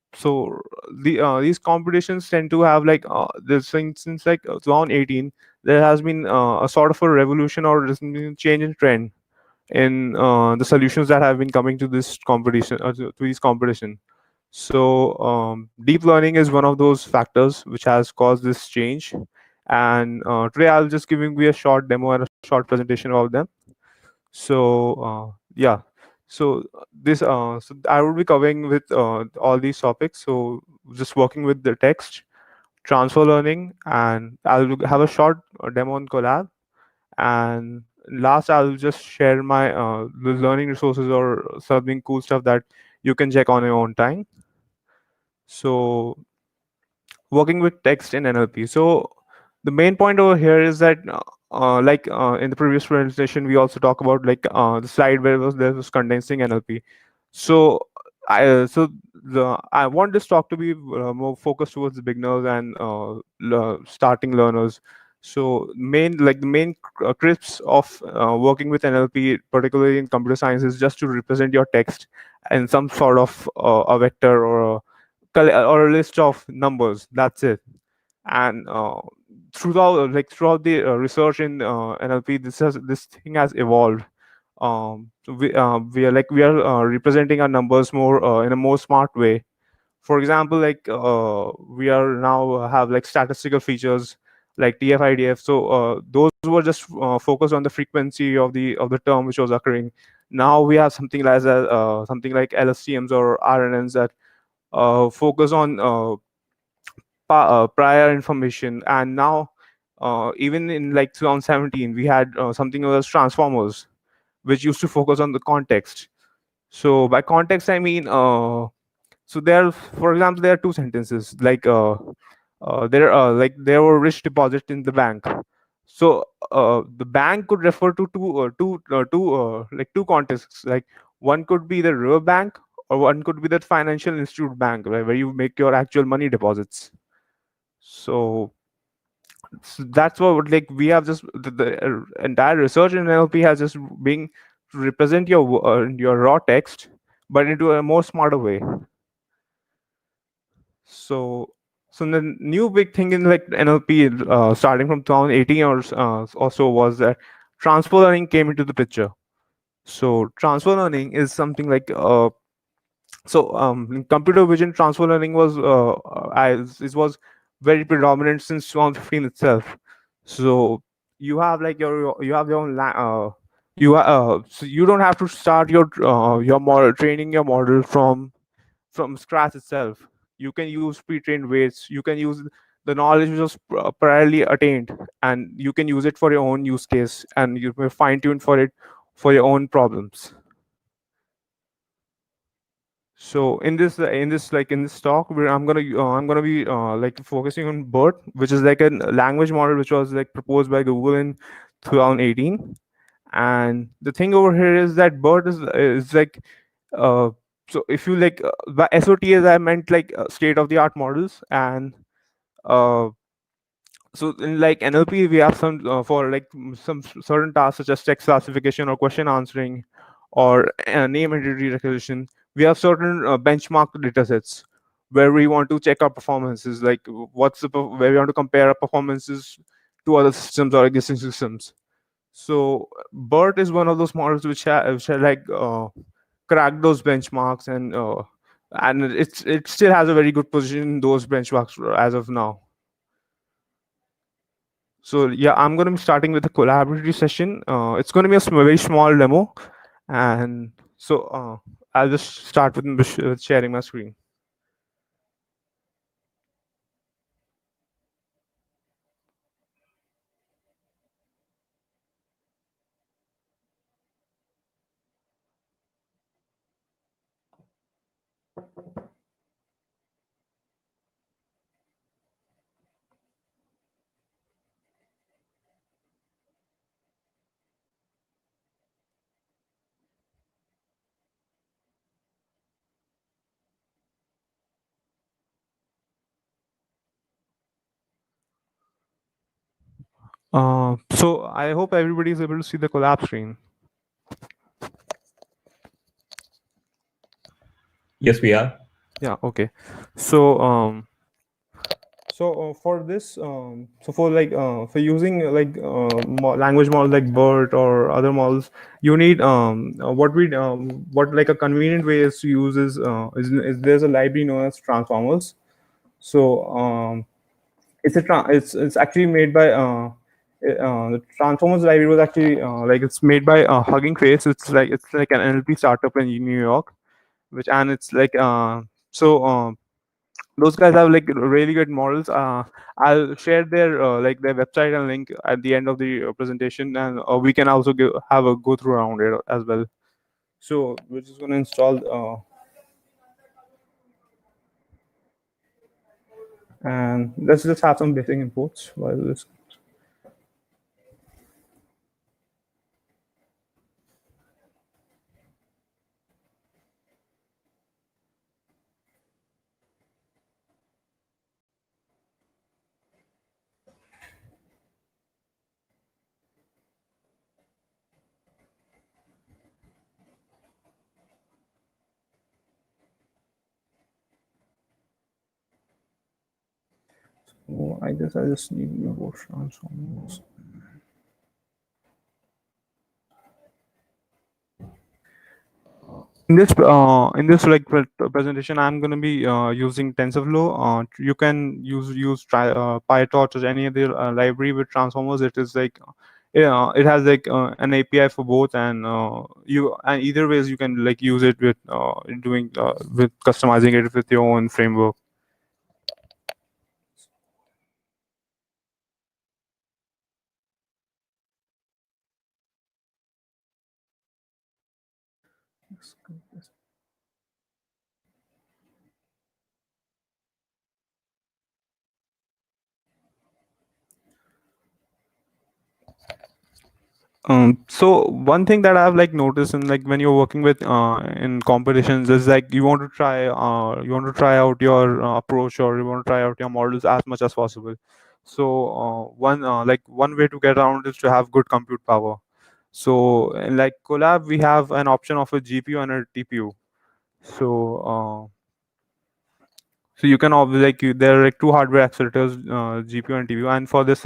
Speaker 4: these competitions tend to have like this thing since like 2018. There has been a sort of a revolution or there's been change in trend in the solutions that have been coming to this competition to these competition. So deep learning is one of those factors which has caused this change. And today I'll just giving you a short demo and a short presentation about them. So yeah, so so I will be covering with all these topics. So just working with the text, transfer learning, and I'll have a short demo on Collab. And last, I'll just share my the learning resources or something cool stuff that you can check on your own time. So working with text in NLP. So the main point over here is that in the previous presentation, we also talk about like the slide where there was condensing NLP. So I want this talk to be more focused towards the beginners and starting learners. So the main crisps of working with NLP, particularly in computer science, is just to represent your text in some sort of a vector or a list of numbers. That's it. And throughout the research in NLP, this thing has evolved. So we are representing our numbers more in a more smart way. For example, we are now have like statistical features like TF-IDF. So those were just focused on the frequency of the term which was occurring. Now we have something like LSTMs or RNNs that focus on prior information. And now even in like 2017 we had something known as transformers, which used to focus on the context. So by context I mean so there, for example, there are two sentences there were rich deposits in the bank. So the bank could refer to two contexts. Like one could be the real bank, or one could be the financial institute bank, right, where you make your actual money deposits. So, that's what like we have just the entire research in NLP has just been to represent your raw text, but into a more smarter way. So, the new big thing in like NLP, starting from 2018 or so, was that transfer learning came into the picture. So, transfer learning is something like in computer vision, transfer learning was as it was very predominant since 2015 itself. So you have your own so you don't have to start your model training your model from scratch itself. You can use pre-trained weights. You can use the knowledge which was priorly attained, and you can use it for your own use case, and you may fine tune for it for your own problems. So in this talk, I'm gonna be like focusing on BERT, which is like a language model which was like proposed by Google in 2018. And the thing over here is that BERT is like uh, so if you like by SOTs I meant like state of the art models. And uh, so in like NLP we have some for like certain tasks such as text classification or question answering or name entity recognition. We have certain benchmark data sets where we want to check our performances, like where we want to compare our performances to other systems or existing systems. So BERT is one of those models which are like crack those benchmarks, and it still has a very good position in those benchmarks as of now. So yeah, I'm going to be starting with a collaborative session. It's going to be a very small demo, and so I'll just start with sharing my screen. So I hope everybody is able to see the collab screen.
Speaker 3: Yes, we are.
Speaker 4: Yeah. Okay. So for this so for like for using language models like BERT or other models, you need what like a convenient way is to use is there's a library known as transformers. So it's actually made by the transformers library was actually it's made by Hugging Face. It's like an NLP startup in New York, which and it's like those guys have like really good models. I'll share their website and link at the end of the presentation, and we can also have a go through around it as well. So we're just going to install and let's just have some basic inputs while this. So I guess I just need more transformers. In this like presentation, I'm gonna be using TensorFlow. You can use PyTorch or any other library with transformers. It is like yeah, it has like an API for both, and either ways you can like use it with doing with customizing it with your own framework. So one thing that I've like noticed in like when you're working with in competitions is like you want to try out your approach, or you want to try out your models as much as possible. So one way to get around is to have good compute power. So in like Collab we have an option of a GPU and a TPU. So you can there are like two hardware accelerators, GPU and TPU, and for this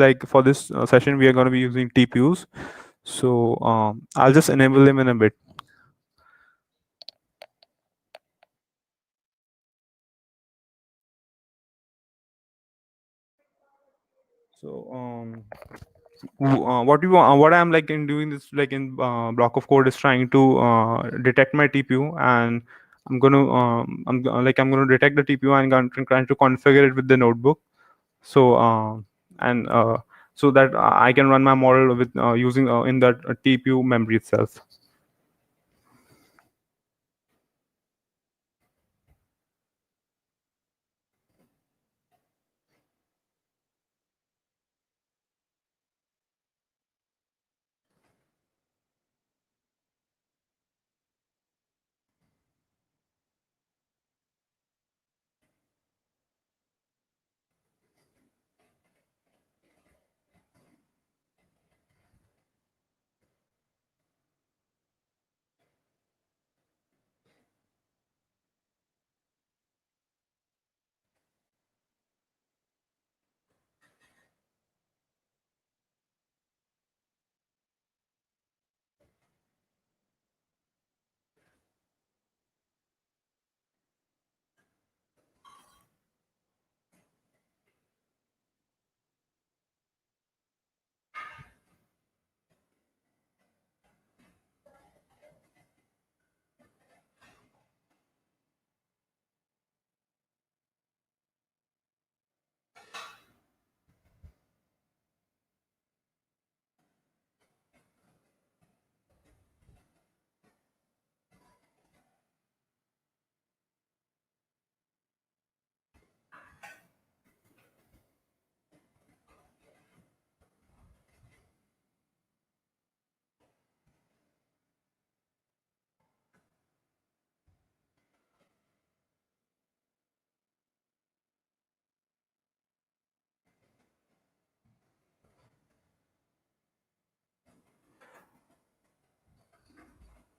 Speaker 4: session we are going to be using TPUs. So I'll just enable them in a bit. So what I'm like in doing this like in block of code is trying to detect my TPU, and I'm gonna detect the TPU and trying to configure it with the notebook. So and so that I can run my model with using in that TPU memory itself.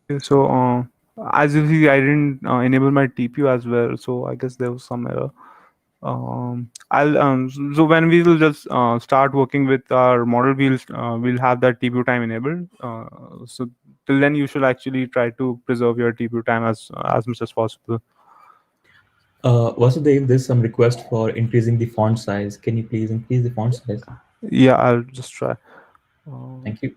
Speaker 4: Okay, so as you see, I didn't enable my TPU as well, so I guess there was some error. I'll so when we will just start working with our model, we'll have that TPU time enabled. So till then, you should actually try to preserve your TPU time as much as possible.
Speaker 3: Vasudev, there's some request for increasing the font size. Can you please increase the font size?
Speaker 4: Yeah, I'll just try.
Speaker 3: Thank you.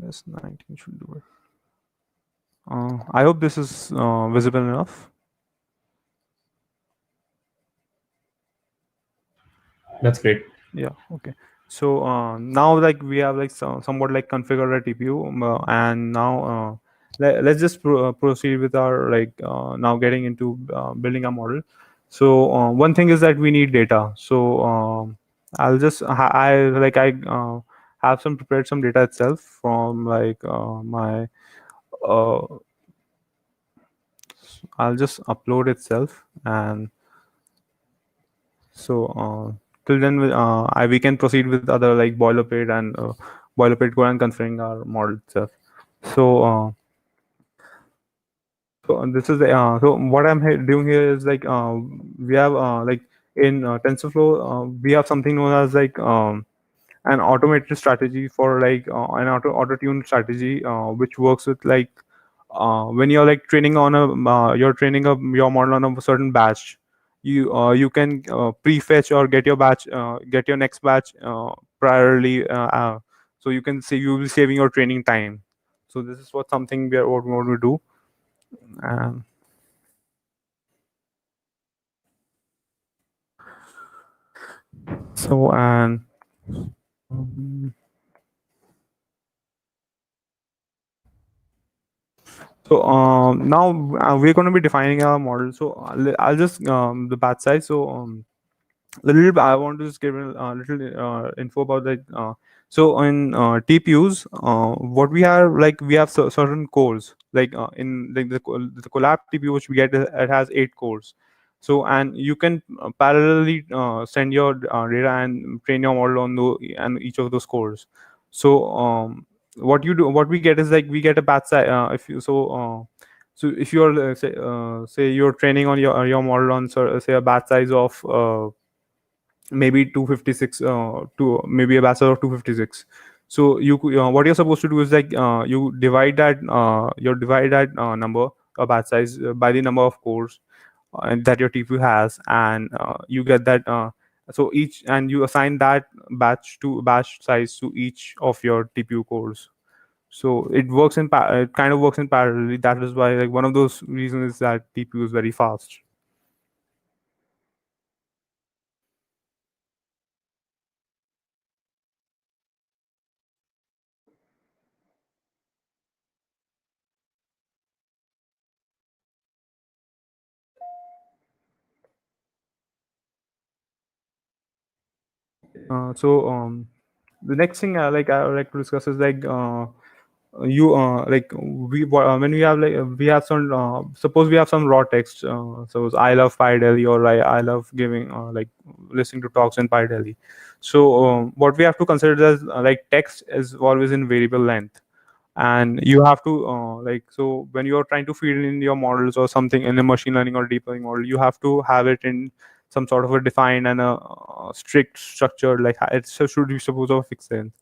Speaker 4: Yes, 19 should do it. I hope this is visible enough.
Speaker 3: That's great.
Speaker 4: Yeah. Okay. So now like we have like somewhat like configured our TPU, and now let's just proceed with our like now getting into building a model. So one thing is that we need data. So I'll just have some prepared some data itself from like my uh, I'll just upload itself, and so till then we can proceed with other like boilerplate and boilerplate code and configuring our model itself. So this is the so what I'm doing here is like we have like in TensorFlow we have something known as like an automated strategy for like an auto tune strategy which works with like when you're like training on a you're training up your model on a certain batch. You can prefetch or get your batch get your next batch priorly so you can say you will be saving your training time. So this is what something what we want to do. um, so and um, so now we're going to be defining our model. So I'll just the batch size. So a little bit, I want to just give a little info about that. So in TPUs, what we have like we have certain cores. Like in like the collab TPU which we get, it has 8 cores. So and you can parallelly send your data and train your model on and each of those cores. So what you do, what we get is like we get a batch size. If you so if you're say you're training on your model on say a batch size of maybe 256 to maybe a bachelor of 256. So what you're supposed to do is like you divide that number or batch size by the number of cores and that your TPU has, and you get that so each and you assign that batch size to each of your TPU cores. So it works it kind of works in parallel. That is why like one of those reasons is that TPU is very fast. So the next thing I would like to discuss is like you like when we have like we have some suppose we have some raw text, suppose I love PyDelhi, or I love giving like listening to talks in PyDelhi. So what we have to consider is like text is always in variable length, and you have to like so when you're trying to feed in your models or something in a machine learning or deep learning model, you have to have it in some sort of a defined and a strict structure, like it should be supposed of a fixed length.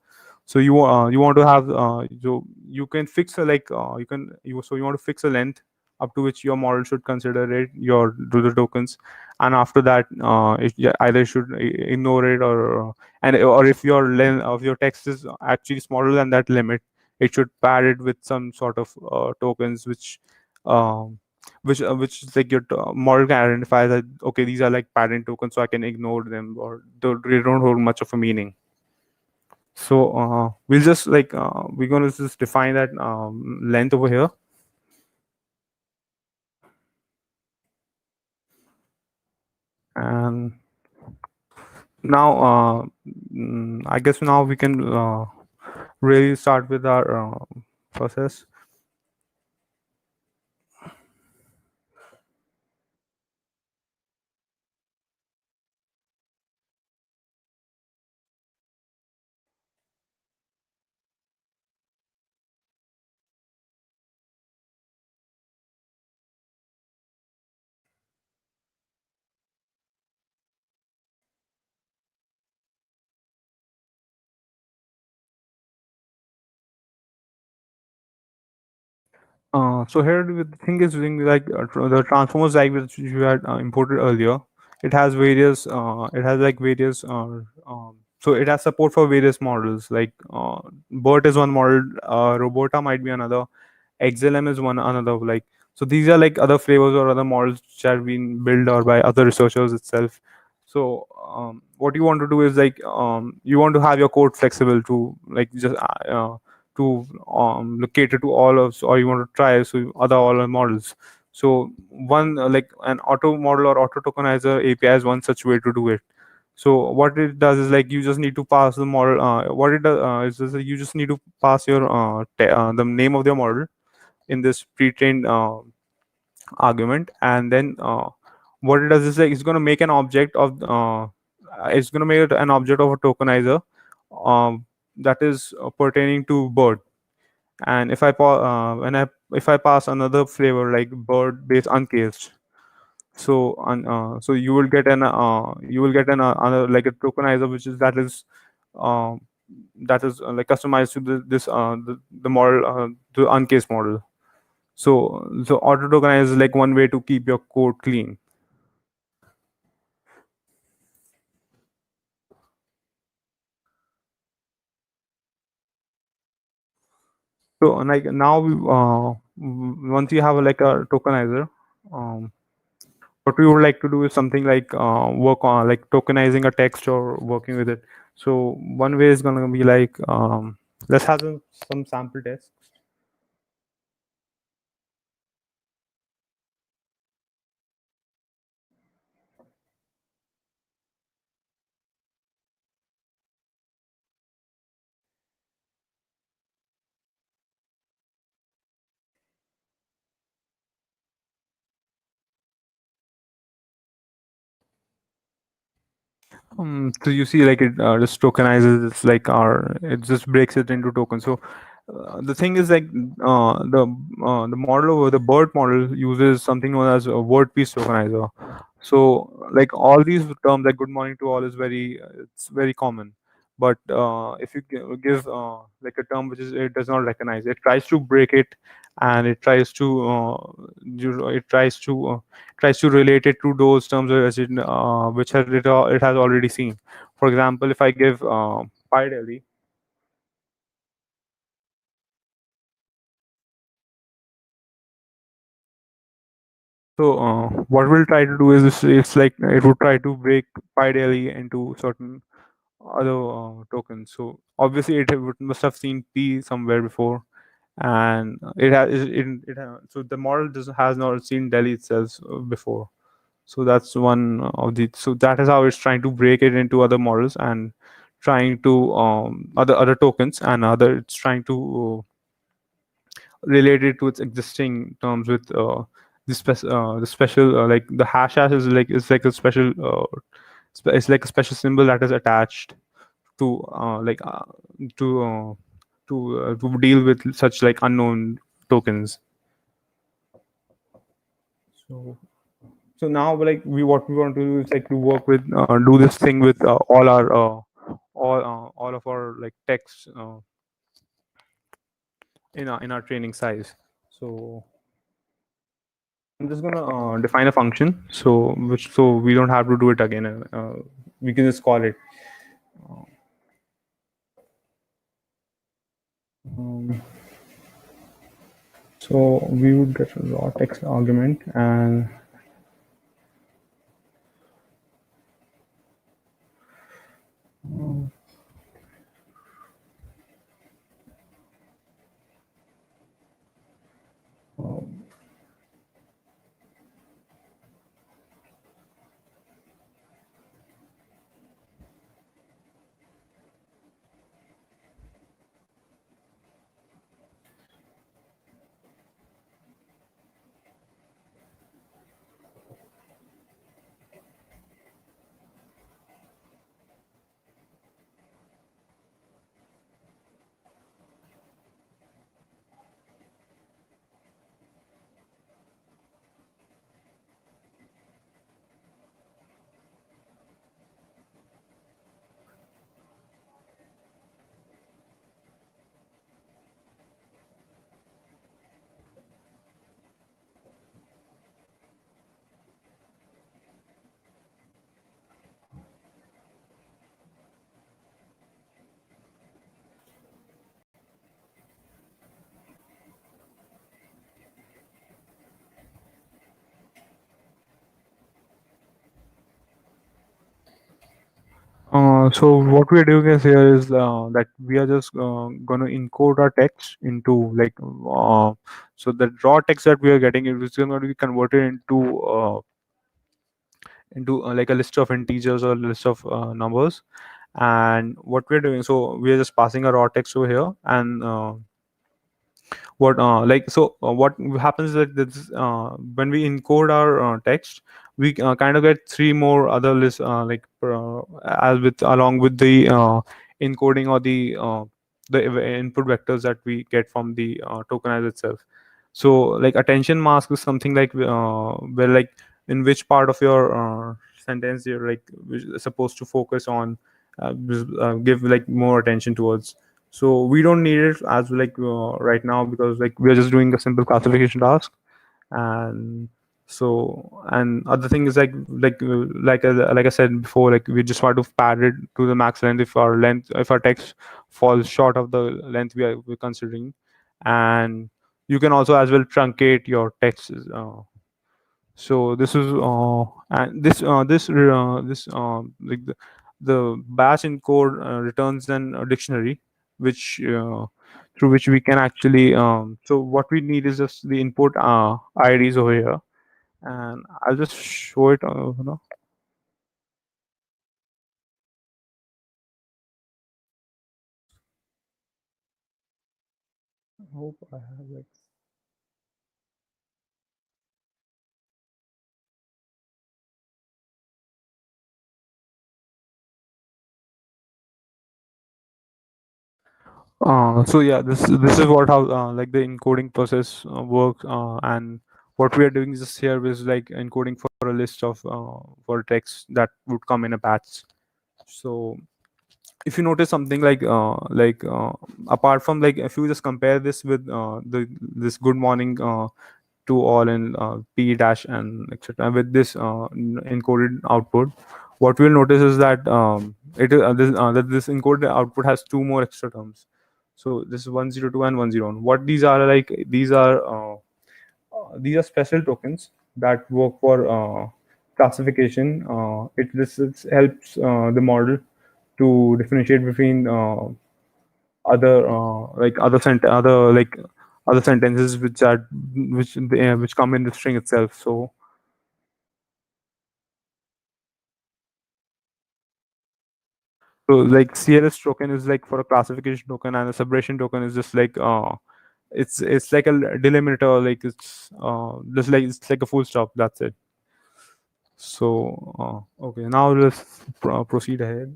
Speaker 4: So you want to have so you can fix a like you can you so you want to fix a length up to which your model should consider it your do the tokens, and after that either should ignore it, or and or if your length of your text is actually smaller than that limit, it should pair it with some sort of tokens um, which is like your model can identify that okay, these are like parent tokens, so I can ignore them, or they don't hold much of a meaning. So we'll just like we're gonna just define that length over here. And now I guess now we can really start with our process. So here the thing is using like the transformers diagram which you had imported earlier. It has various. It has like various. So it has support for various models. Like BERT is one model. Robota might be another. XLM is one another. Like so, these are like other flavors or other models which have been built or by other researchers itself. So what you want to do is like you want to have your code flexible to like just to cater to all of, or you want to try so other all models. So one like an auto model or auto tokenizer API is one such way to do it. So what it does is like you just need to pass the model. What it does is just that you just need to pass your the name of your model in this pre-trained argument, and then what it does is like it's going to make an object of it's going to make it an object of a tokenizer, that is pertaining to bird. And if I pass another flavor like bird based uncased, so you will get an another like a tokenizer, which is um, like customized to the model, the uncased model. So auto tokenize is like one way to keep your code clean. So like now once you have like a tokenizer, um, what we would like to do is something like work on like tokenizing a text or working with it. So one way is gonna be like, let's have some sample tests. So you see, like it just tokenizes. It's like it just breaks it into tokens. So the thing is like the model over the BERT model uses something known as a word piece tokenizer. So like all these terms like good morning to all is it's very common. But if you give like a term which is it does not recognize, it tries to break it, and it tries to relate it to those terms which it has already seen. For example, if I give PyDelhi, so what we'll try to do is it's like it would try to break PyDelhi into certain other tokens. So obviously must have seen P somewhere before, and so the model has not seen Delhi itself before. So that's one of the so that is how it's trying to break it into other models and trying to other tokens, and other it's trying to relate it to its existing terms with the special like the hash is like a special it's like a special symbol that is attached to to uh, to deal with such like unknown tokens. So now like we what we want to do is like to work with do this thing with all of our like texts in our training size. So I'm just gonna define a function so we don't have to do it again. We can just call it. Um, so we would get a raw text argument, and so what we're doing is here is that we are just going to encode our text into like so the raw text that we are getting is going to be converted into like a list of integers or list of numbers. And what we're doing, so we are just passing a raw text over here, and what happens is that when we encode our text, we kind of get three more other lists, as with along with the encoding or the input vectors that we get from the tokenizer itself. So like attention mask is something like where like in which part of your sentence you're like supposed to focus on, give like more attention towards. So we don't need it as like right now, because like we're just doing a simple classification task. And so, and other thing is like I said before, like we just want to pad it to the max length if our text falls short of the length we're considering. And you can also as well truncate your text. So this is and this like the bash encode returns an dictionary, which through which we can actually so what we need is just the input IDs over here. And I'll just show it. Hope I have like. So yeah, this is what how like the encoding process works, and what we are doing just here is like encoding for a list of for text that would come in a batch. So if you notice something apart from like if you just compare this with the this good morning to all in p dash and etc with this encoded output, what we'll notice is that that this encoded output has two more extra terms. So this is 102 and 101. What these are like, these are special tokens that work for classification. It helps the model to differentiate between other other sentences which come in the string itself. So like CLS token is like for a classification token, and a separation token is just like it's like a delimiter, like it's just like it's like a full stop. That's it. So okay, now let's proceed ahead.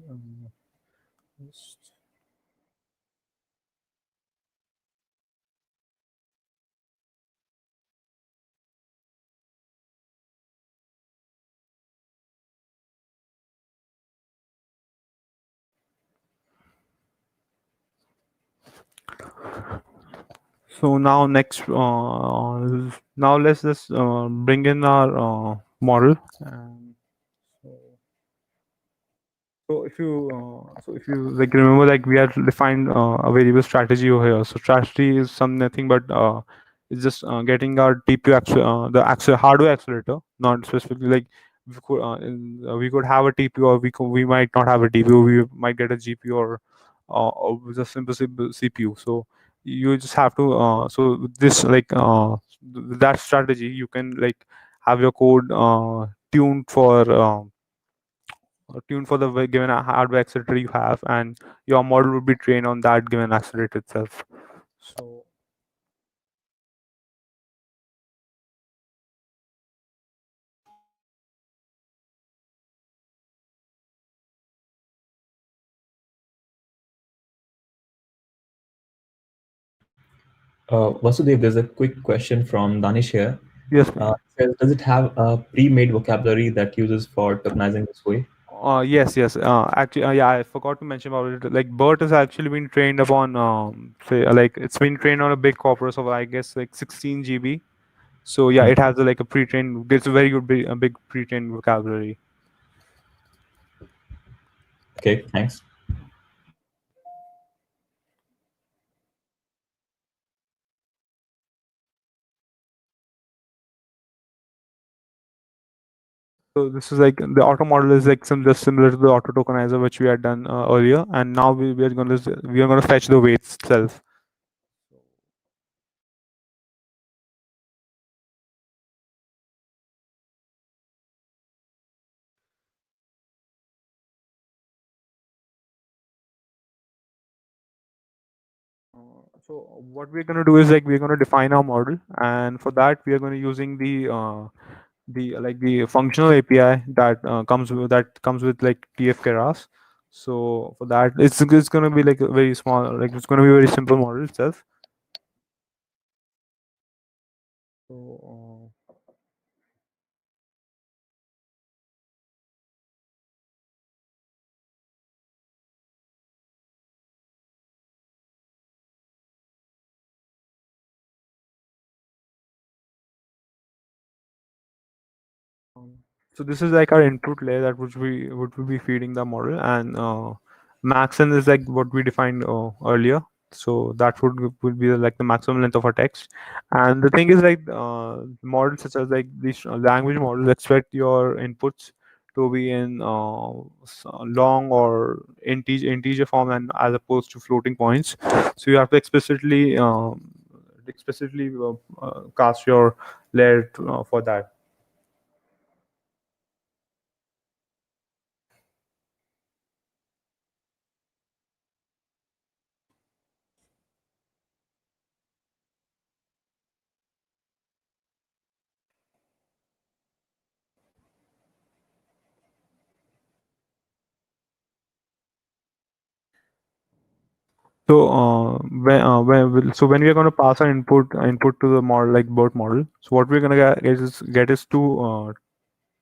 Speaker 4: So now next, now let's just bring in our model. And so if you like remember, like we had defined a variable strategy over here. So strategy is some nothing but it's just getting our TPU hardware accelerator, not specifically like we could have a TPU, or we might not have a TPU. We might get a GPU or with a simple CPU. So you just have to so with this with that strategy, you can like have your code tuned for. Tuned for the given hardware accelerator you have, and your model would be trained on that given accelerator itself. So
Speaker 3: Vasudev, there's a quick question from Danish here.
Speaker 4: yes, please.
Speaker 3: Does it have a pre-made vocabulary that uses for tokenizing this way?
Speaker 4: Yes. Actually, yeah, I forgot to mention about it. Like BERT has actually been trained upon, say, like it's been trained on a big corpus of I guess like 16 GB. So yeah, it has like a pre-trained. It's a very good, a big pre-trained vocabulary.
Speaker 3: Okay, thanks.
Speaker 4: So this is like the auto model is like just similar to the auto tokenizer which we had done earlier, and now we are gonna fetch the weights itself. So what we're going to do is like we're going to define our model, and for that we are going to using the the functional API that comes with like TF Keras. So for that, it's gonna be like a very small, like it's gonna be a very simple model itself. So so this is like our input layer that which we would be feeding the model, and maxn is like what we defined earlier. So that would be like the maximum length of our text. And the thing is like models such as like these language models expect your inputs to be in long or integer form, and as opposed to floating points. So you have to explicitly cast your layer for that. So when we are going to pass our input to the model, like BERT model, so what we're going to get is two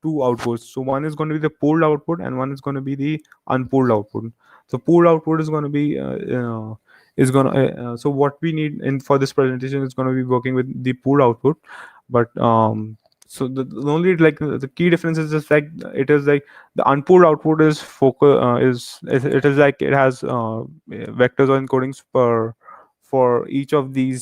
Speaker 4: outputs. So one is going to be the pooled output, and one is going to be the unpooled output. So pooled output is going to be so what we need in for this presentation is going to be working with the pooled output. But so the only like the key difference is just like it is like the unpooled output is it is like it has vectors or encodings for each of the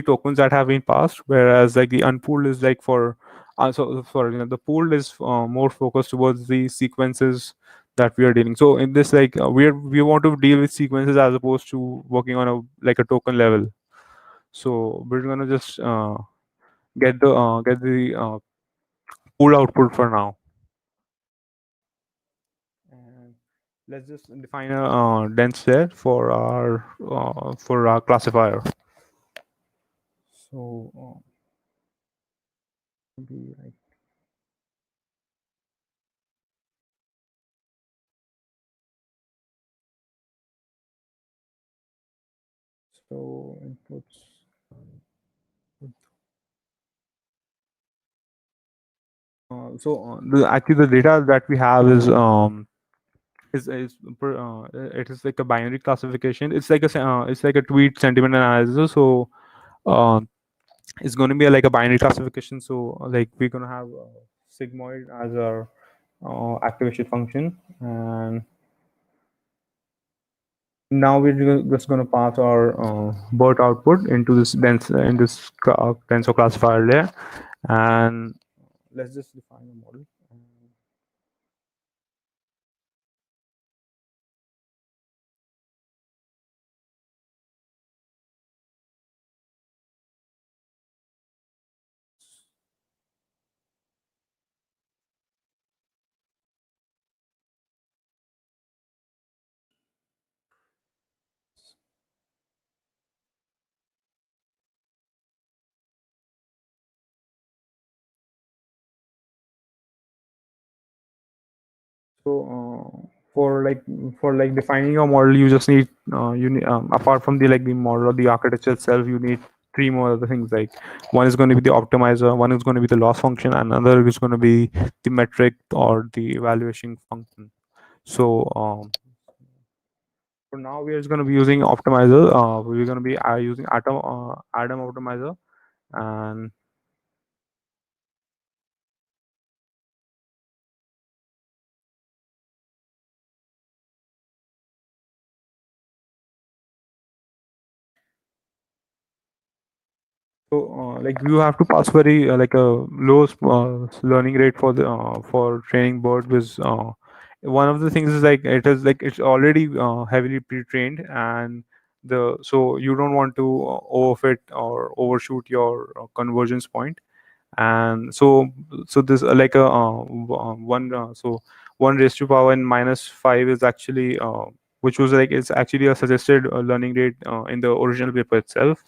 Speaker 4: tokens that have been passed, whereas like the unpooled is like for the pooled is more focused towards the sequences that we are dealing. So in this like we want to deal with sequences as opposed to working on a like a token level. So we're gonna just get the pooled output for now. And let's just define a dense there for our classifier. So be like so inputs. Actually the data that we have is it is like a binary classification. It's like a tweet sentiment analysis. So um, it's going to be like a binary classification. So like we're going to have sigmoid as our activation function, and now we're just going to pass our BERT output into this tensor classifier layer, and let's just define a model. So for like defining your model, you just need apart from the like the model or the architecture itself, you need three more other things. Like one is going to be the optimizer, one is going to be the loss function, and another is going to be the metric or the evaluation function. So for now, we are just going to be using optimizer. We're going to be using Atom optimizer, and so like you have to pass very like a low learning rate for training BERT with one of the things is like it is like it's already heavily pre-trained, and the so you don't want to overfit or overshoot your convergence point. And so this like a one so 1 raised to power and -5 is actually which was like it's actually a suggested learning rate in the original paper itself.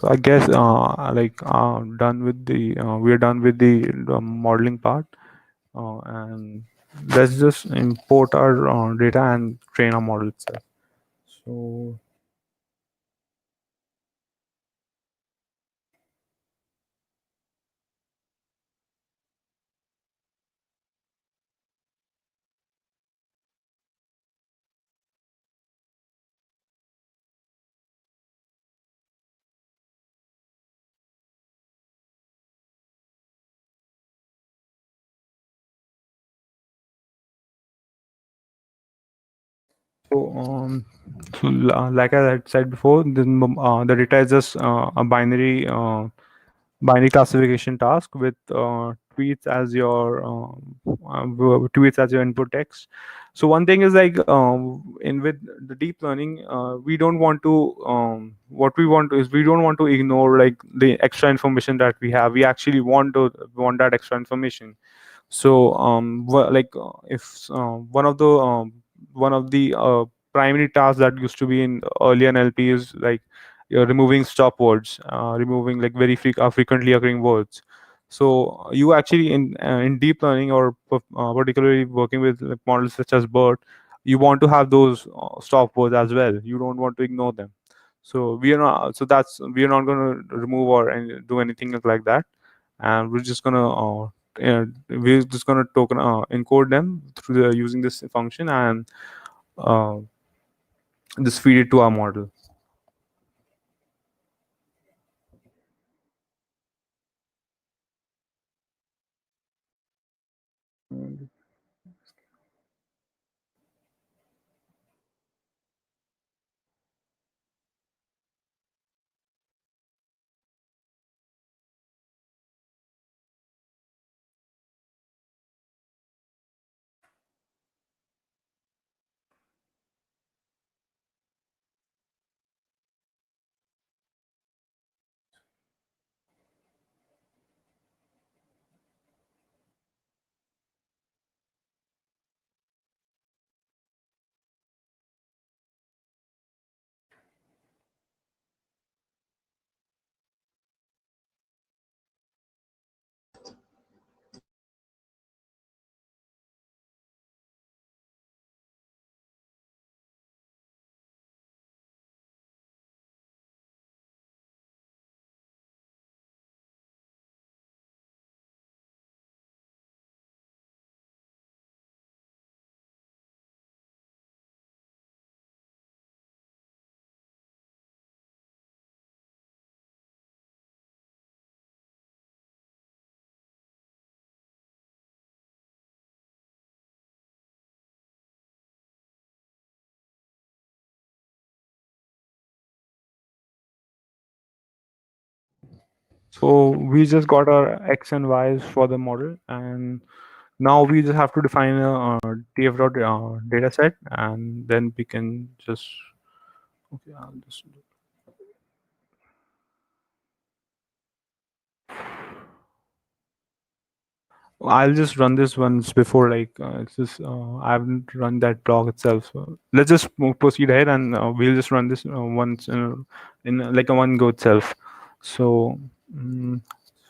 Speaker 4: So I guess done with the we are done with the modeling part, and let's just import our data and train our model itself. So So, like I had said before, the data is just a binary classification task with tweets as your tweets as your input text. So one thing is like in with the deep learning, we don't want to what we want to is we don't want to ignore like the extra information that we have. We actually want that extra information. So if one of the primary tasks that used to be in early NLP is like removing stop words, removing like frequently occurring words. So you actually in deep learning or particularly working with like models such as BERT, you want to have those stop words as well. You don't want to ignore them. So we are not going to remove or do anything like that, and we're just gonna token encode them through using this function and uh, just feed it to our model. So we just got our x and y's for the model, and now we just have to define a df dot data set, and then we can just okay. I'll just run this once before it's just I haven't run that blog itself. So let's just proceed ahead, and we'll just run this once in like a one go itself. So mm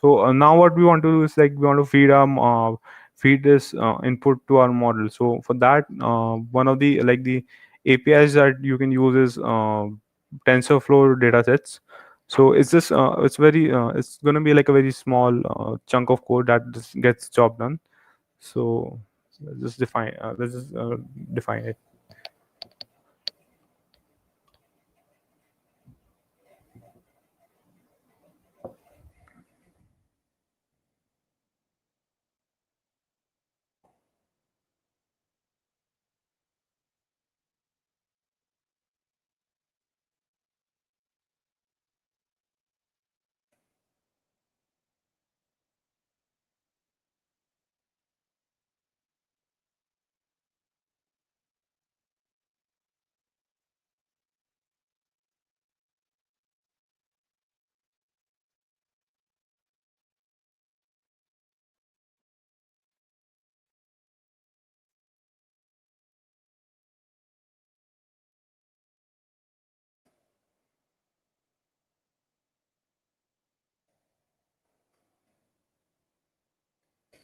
Speaker 4: now what we want to do is like we want to feed this input to our model. So for that, one of the APIs that you can use is TensorFlow datasets. So it's gonna be like a very small chunk of code that just gets job done. So let's just define it.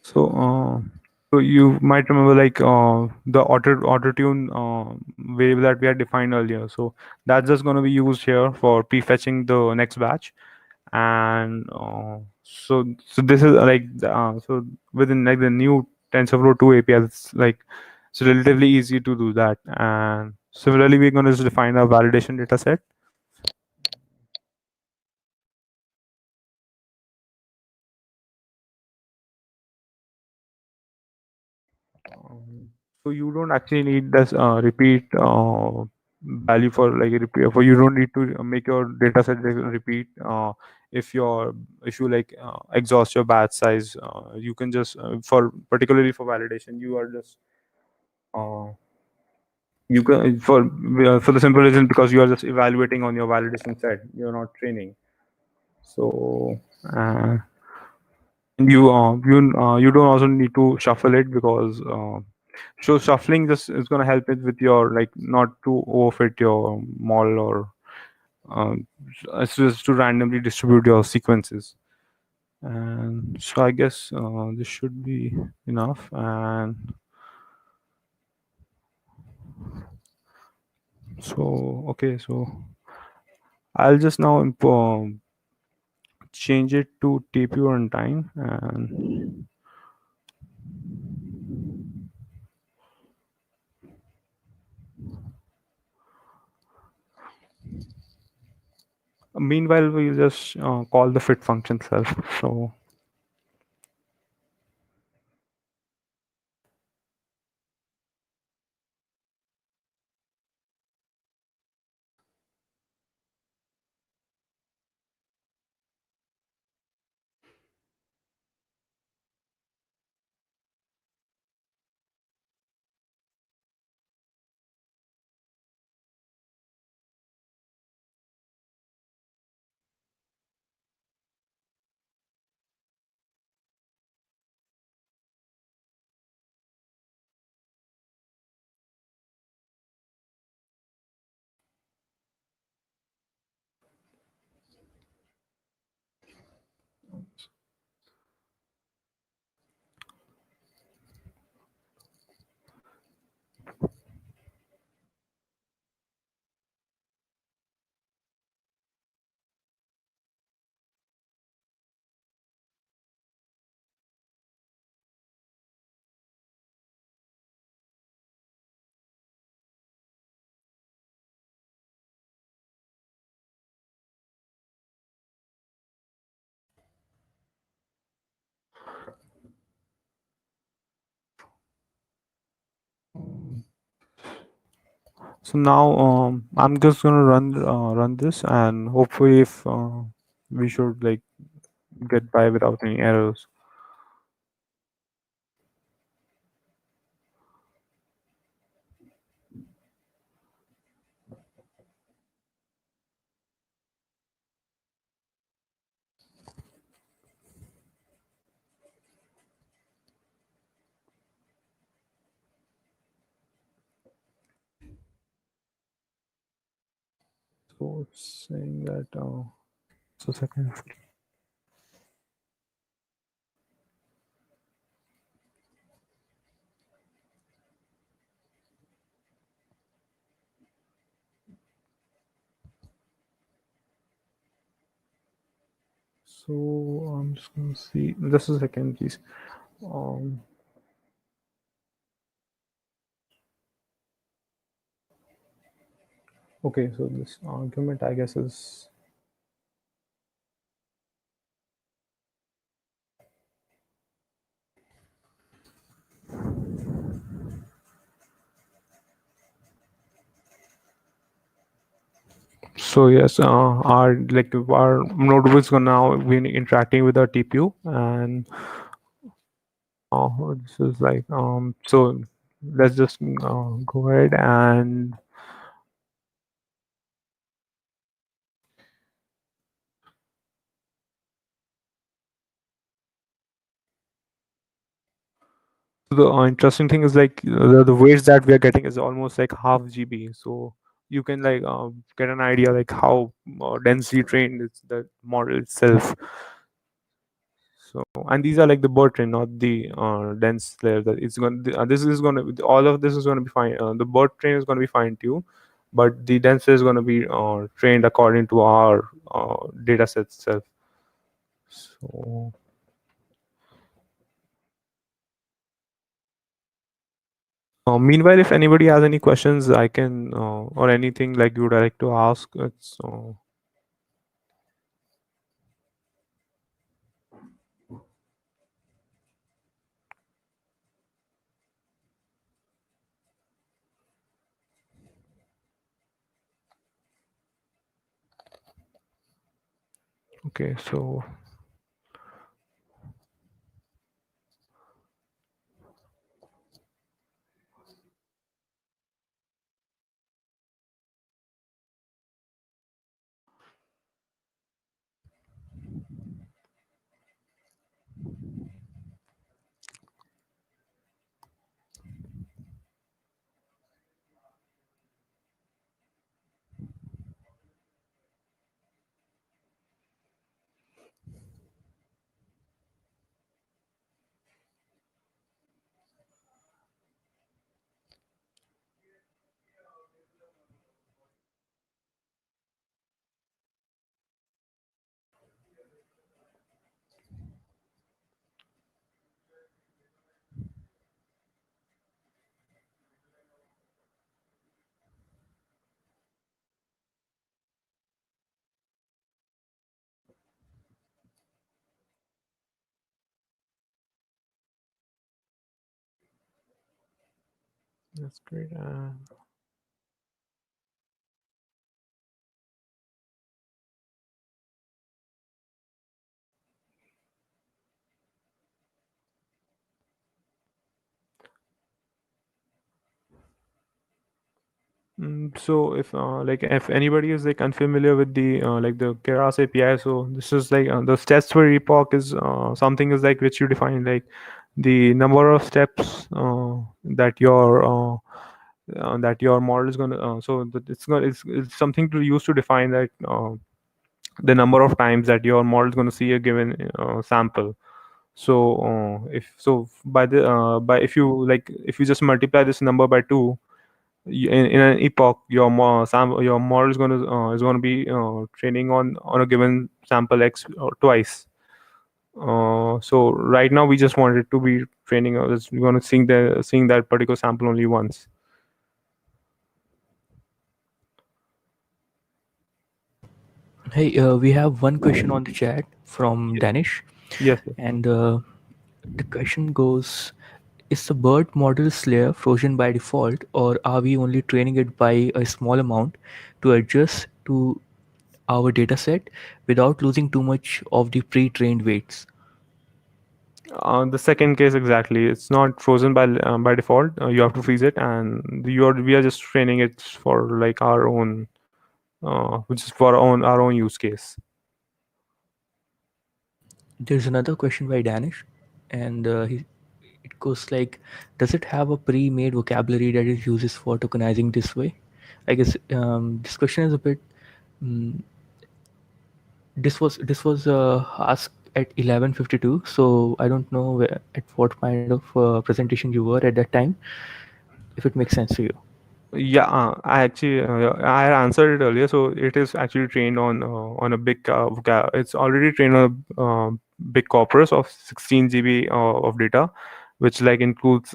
Speaker 4: So, so you might remember like the auto tune variable that we had defined earlier. So that's just going to be used here for prefetching the next batch, and so this is like so within like the new TensorFlow 2 API, it's relatively easy to do that. And similarly, we're going to just define a validation data set. So you don't actually need this repeat value for like a repeat, for you don't need to make your data set repeat if your if you like exhaust your batch size. You can just for particularly for validation you are just uh, you can for the simple reason because you are just evaluating on your validation set, you're not training. So and you don't also need to shuffle it because so shuffling just is going to help it with your like not to overfit your model or it's just to randomly distribute your sequences. And so I guess this should be enough. And so okay, so I'll just now change it to TPU runtime. And meanwhile we'll just call the fit function itself. So so now I'm just gonna run this, and hopefully if we should like get by without any errors. So it's saying that so second. So I'm just gonna see just a second please. um okay, so this argument I guess is so yes, our notebooks gonna now be interacting with our TPU. And this is like so let's just go ahead. And the interesting thing is like the weights that we are getting is almost like half GB. So you can like get an idea like how densely trained is the model itself. So, and these are like the bird train, not the dense layer. That it's going. This is going to, all of this is going to be fine. The bird train is going to be fine too, but the dense layer is going to be trained according to our data set itself. So, meanwhile, if anybody has any questions, I can or anything like you would like to ask. It's okay. So. That's great. So if like if anybody is like unfamiliar with the like the Keras API, so this is like the steps for epoch is something is like which you define like the number of steps that your model is gonna so that it's something to use to define that the number of times that your model is going to see a given sample. So if so by the by if you like if you just multiply this number by 2, in an epoch your model is going to be training on a given sample x twice. So right now we just wanted to be training we're going to seeing that particular sample only once.
Speaker 5: Hey, we have one question on the chat from Danish,
Speaker 4: Yes.
Speaker 5: and the question goes: is the BERT model layer frozen by default, or are we only training it by a small amount to adjust to our dataset without losing too much of the pre-trained weights?
Speaker 4: The second case exactly. It's not frozen by default. You have to freeze it, and we are just training it for like our own, which is for our own use case.
Speaker 5: There's another question by Danish, and it goes like, does it have a pre-made vocabulary that it uses for tokenizing this way? I guess this question is a bit. mm this was asked at 11:52, so I don't know at what kind of presentation you were at that time. If it makes sense to you.
Speaker 4: Yeah, I actually I had answered it earlier. So it is actually trained on a big it's already trained on a big corpus of 16 GB of data, which like includes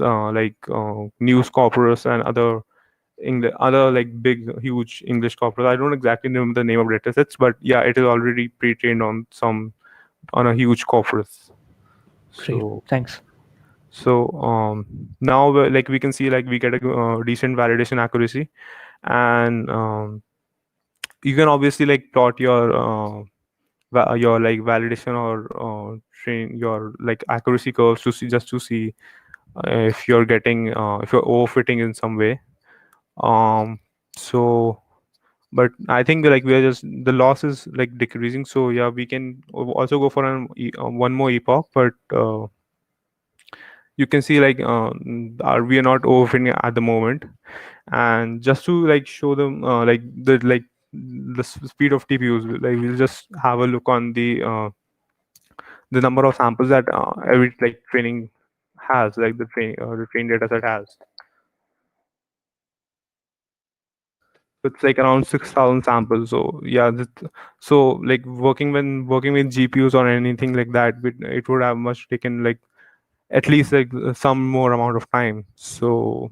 Speaker 4: news corpus and other like big huge English corpus. I don't exactly know the name of datasets, but yeah, it is already pre-trained on a huge corpus.
Speaker 5: Great,
Speaker 4: So
Speaker 5: thanks.
Speaker 4: now like we can see like we get a decent validation accuracy, and you can obviously like plot your like validation or train your like accuracy curves to see just to see if you're getting if you're overfitting in some way. um so but I think like we are just the loss is like decreasing, so yeah, we can also go for one more epoch, but you can see like we are not overfitting at the moment. And just to like show them the speed of TPUs, like we'll just have a look on the the number of samples that every like training has, like the train data set has. It's like around 6,000 samples. So yeah, so like working with GPUs or anything like that, it would have much taken like at least like some more amount of time. So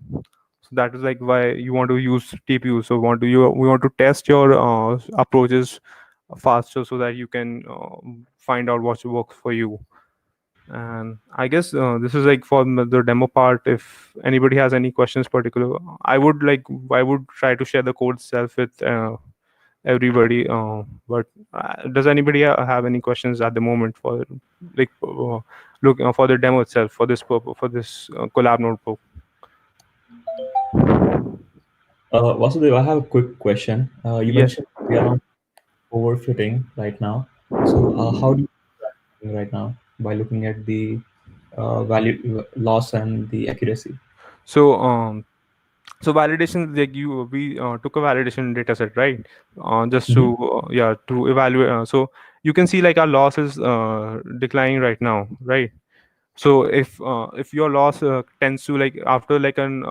Speaker 4: that is like why you want to use TPU. So we want to test your approaches faster so that you can find out what works for you. And I guess this is like for the demo part. If anybody has any questions particular, I would try to share the code itself with everybody. But does anybody have any questions at the moment for like look for the demo itself for this for this collab notebook?
Speaker 3: Vasudev, I have a quick question. You
Speaker 4: Yes.
Speaker 3: mentioned we are not overfitting right now. So how do you do that right now by looking at the value loss and the accuracy?
Speaker 4: So so validation, like we took a validation data set, right? Just to
Speaker 3: Mhm.
Speaker 4: yeah, to evaluate. So you can see like our loss is declining right now, right? So if your loss tends to like after like an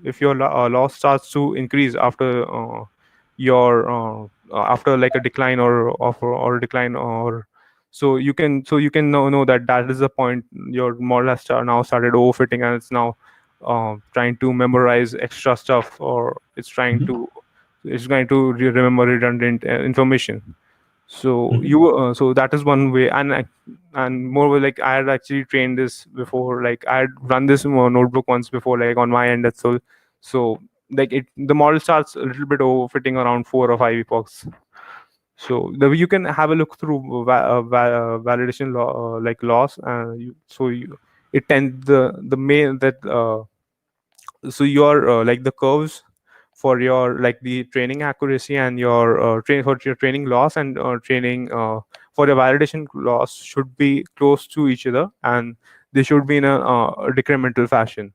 Speaker 4: if your loss starts to increase after your after like a decline or a decline, or so you can know that that is the point your model has now started overfitting, and it's now trying to memorize extra stuff, or
Speaker 3: Mhm.
Speaker 4: it's going to remember redundant information. So
Speaker 3: Mhm.
Speaker 4: so that is one way. And moreover, like I had actually trained this before, like I had run this notebook once before, like on my end. That's all. So like the model starts a little bit overfitting around 4 or 5 epochs. So you can have a look through validation like loss, and it tends the main that so your like the curves for your like the training accuracy and your train for your training loss and training for your validation loss should be close to each other, and they should be in a decremental fashion.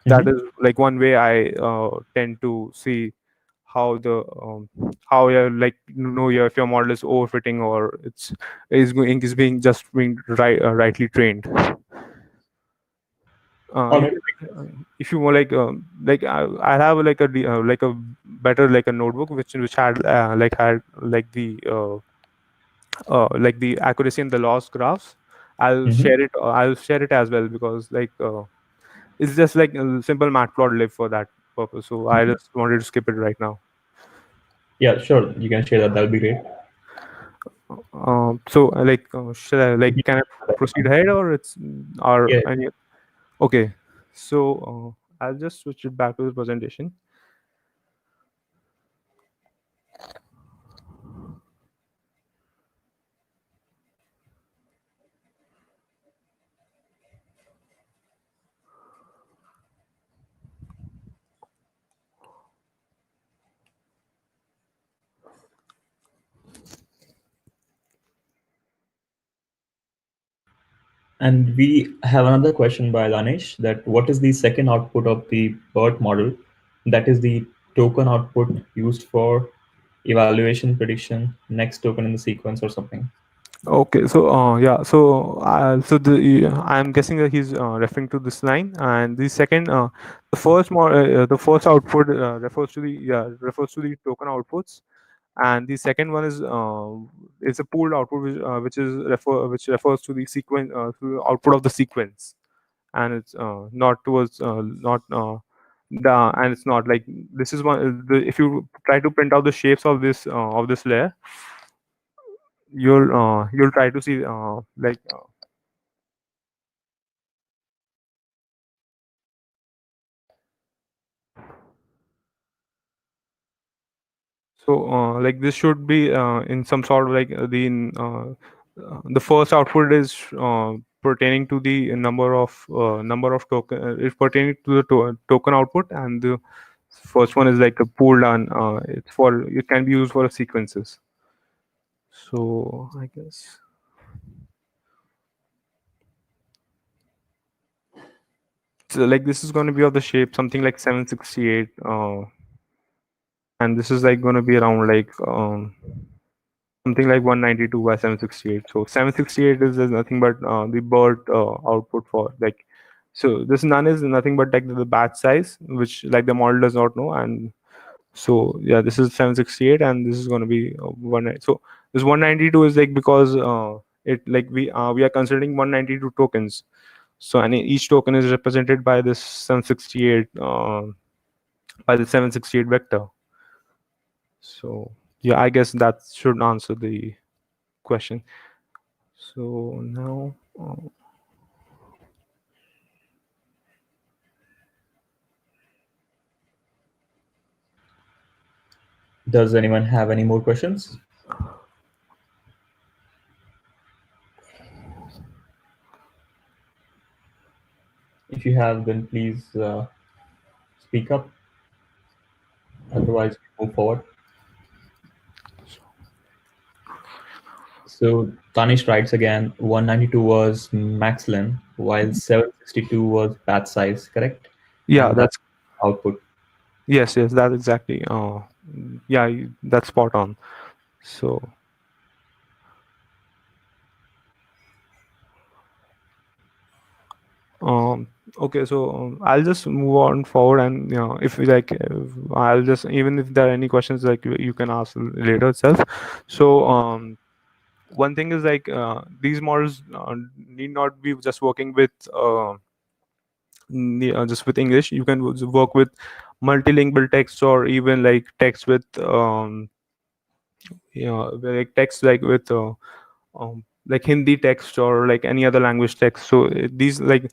Speaker 4: That
Speaker 3: Mhm.
Speaker 4: is like one way I tend to see how the how you like know if your model is overfitting or is being just being rightly trained.
Speaker 3: All right.
Speaker 4: If you want like I have like a better like a notebook which had like the accuracy and the loss graphs.
Speaker 3: Mhm.
Speaker 4: I'll share it as well, because like it's just like a simple matplotlib for that purpose, so I
Speaker 3: Mhm.
Speaker 4: just wanted to skip it right now.
Speaker 3: Yeah, sure. You can share that. That'll be great.
Speaker 4: So should I like
Speaker 3: Yeah,
Speaker 4: can I
Speaker 3: that's
Speaker 4: proceed
Speaker 3: fine.
Speaker 4: ahead, or it's or
Speaker 3: Yeah.
Speaker 4: any okay. So I'll just switch it back to the presentation.
Speaker 3: And we have another question by Lanesh, that what is the second output of the BERT model? That is the token output used for evaluation prediction, next token in the sequence or something.
Speaker 4: Okay, so yeah, so I'm guessing that he's referring to this line, and the second, the first output refers to the token outputs, and the second one is a pooled output which refers to the sequence to the output of the sequence, and it's not towards not and it's not like this is if you try to print out the shapes of this layer, you'll try to see like this should be in some sort of like the first output is pertaining to the number of token is pertaining to the token output, and the first one is like a pooled, and it can be used for sequences. So I guess so like this is going to be of the shape something like 768, and this is like going to be around like something like 192 by 768. So 768 is nothing but the BERT output for like. So this none is nothing but like the batch size, which like the model does not know. And so yeah, this is 768, and this is going to be so this 192 is like because it like we are considering 192 tokens. So and each token is represented by this 768 by the 768 vector. So yeah, I guess that should answer the question. So now
Speaker 3: Does anyone have any more questions? If you have, then please speak up. Otherwise, we move forward. So Tanish writes again, 192 was maxlen, while 762 was batch size, correct?
Speaker 4: yeah,
Speaker 3: And
Speaker 4: that's
Speaker 3: output.
Speaker 4: yes, that's exactly yeah, that's spot on. So okay, so I'll just move on forward, and if we like I'll just, even if there are any questions, like you can ask later itself. So one thing is like these models need not be just working with just with English. You can work with multilingual text, or even like text with like text like with like Hindi text, or like any other language text. So these like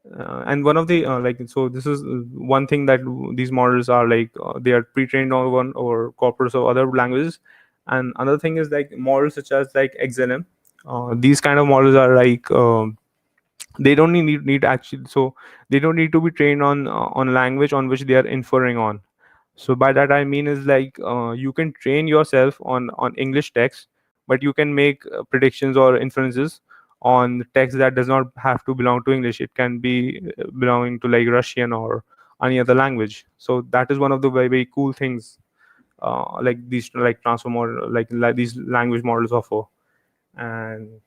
Speaker 4: and one of the like, so this is one thing that these models are like they are pre-trained on one or corpus of other languages. And another thing is like models such as like XLM. These kind of models are like they don't need actually, so they don't need to be trained on language on which they are inferring on. So by that I mean is like you can train yourself on English text, but you can make predictions or inferences on text that does not have to belong to English. It can be belonging to like Russian or any other language. So that is one of the very, very cool things like these like transform or like these language models offer. And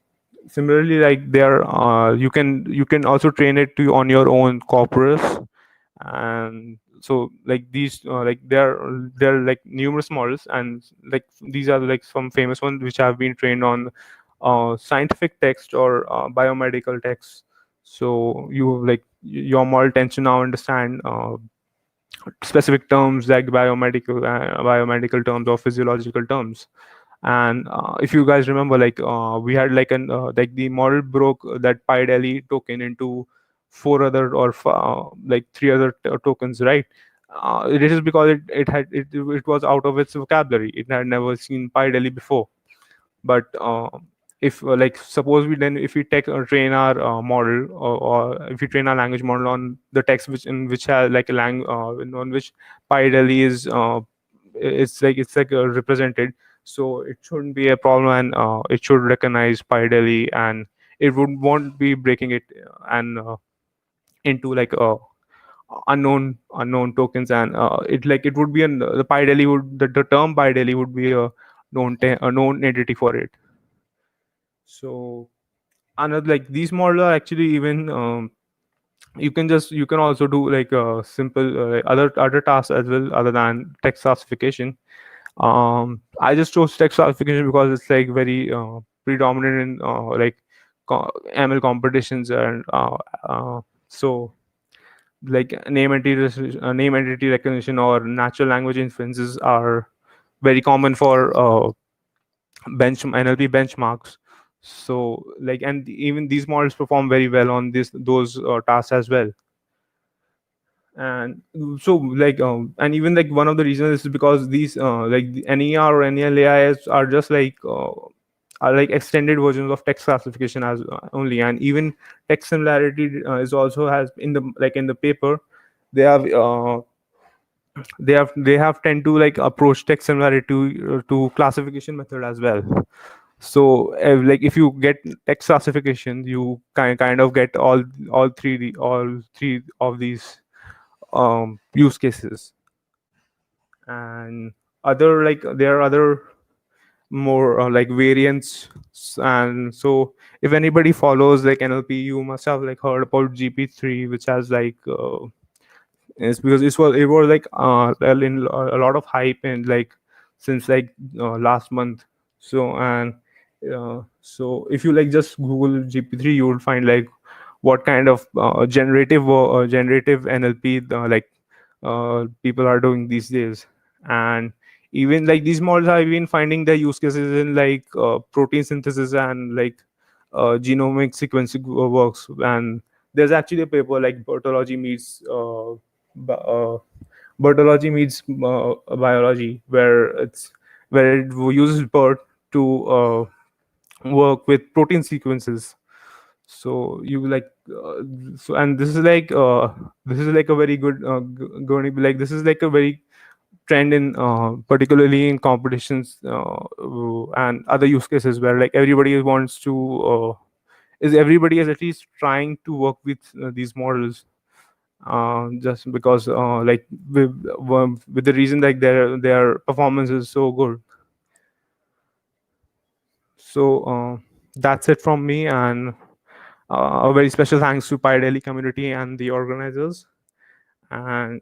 Speaker 4: similarly, like there you can also train it to on your own corpus. And so like these like there are like numerous models, and like these are like some famous ones which have been trained on scientific text or biomedical text. So you like your model tends to now understand specific terms like biomedical terms or physiological terms. And if you guys remember, like we had like an like the model broke that PyDelhi token into four other or like three other tokens, right? It is because it was out of its vocabulary. It had never seen PyDelhi before. But if like suppose we then if we train our model, or if we train our language model on the text which has like a on which PyDelhi is it's like represented. So it shouldn't be a problem, and it should recognize PyDelhi, and it won't be breaking it and into like unknown tokens. And it like it would be the PyDelhi would the term PyDelhi would be a known entity for it. So another like these models are actually even you can also do like simple other tasks as well other than text classification. I just chose text classification because it's like very predominant in like ML competitions. And so like name entity recognition or natural language inferences are very common for NLP benchmarks. So like, and even these models perform very well on those tasks as well. And so like and even like one of the reasons is because these like the NER or NLAIs are just like are like extended versions of text classification as only. And even text similarity is also has in the like in the paper they have they have tend to like approach text similarity to classification method as well. So like if you get text classification, you kind of get all three of these use cases. And other like there are other more like variants. And so if anybody follows like NLP, you must have like heard about GP3, which has like it's because it was like in a lot of hype and like since like last month. So and so if you like just Google GP3, you will find like what kind of generative NLP people are doing these days. And even like these models have been finding their use cases in like protein synthesis and like genomic sequencing works. And there's actually a paper like bi- uh, Bertology meets biology, where it uses BERT to work with protein sequences. So you like so and this is like a very good going to be like this is like a very trend in particularly in competitions and other use cases where like everybody wants to is everybody is at least trying to work with these models just because with the reason like their performance is so good. So that's it from me, and a very special thanks to PyDelhi community and the organizers. And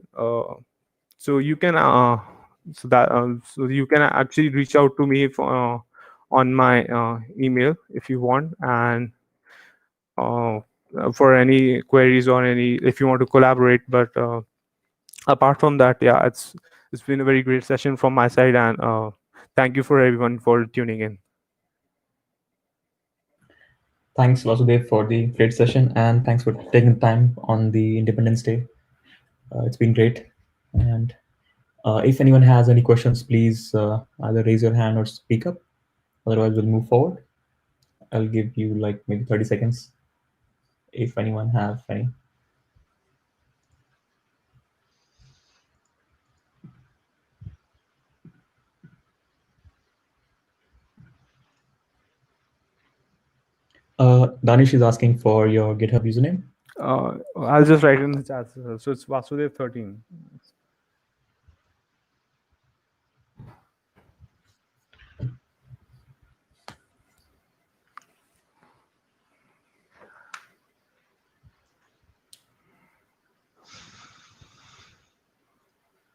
Speaker 4: so you can so you can actually reach out to me on my email if you want, and uh, for any queries or any if you want to collaborate. But apart from that, yeah, it's been a very great session from my side, and thank you for everyone for tuning in.
Speaker 3: Thanks, Vasudev, for the great session, and thanks for taking time on the Independence Day. It's been great. And if anyone has any questions, please either raise your hand or speak up. Otherwise, we'll move forward. I'll give you like maybe 30 seconds if anyone have any. Danish is asking for your GitHub username.
Speaker 4: I'll just write in the chat. So it's Vasudev13.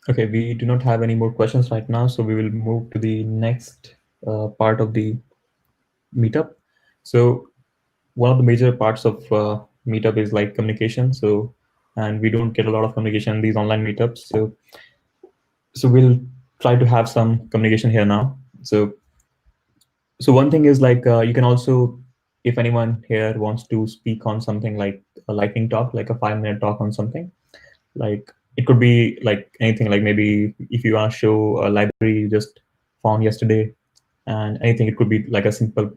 Speaker 3: Okay, we do not have any more questions right now, so we will move to the next part of the meetup. So one of the major parts of meetup is like communication. So, and we don't get a lot of communication in these online meetups. So we'll try to have some communication here now. So one thing is like you can also, if anyone here wants to speak on something like a lightning talk, like a 5-minute talk on something, like it could be like anything, like maybe if you want to show a library you just found yesterday, and anything, it could be like a simple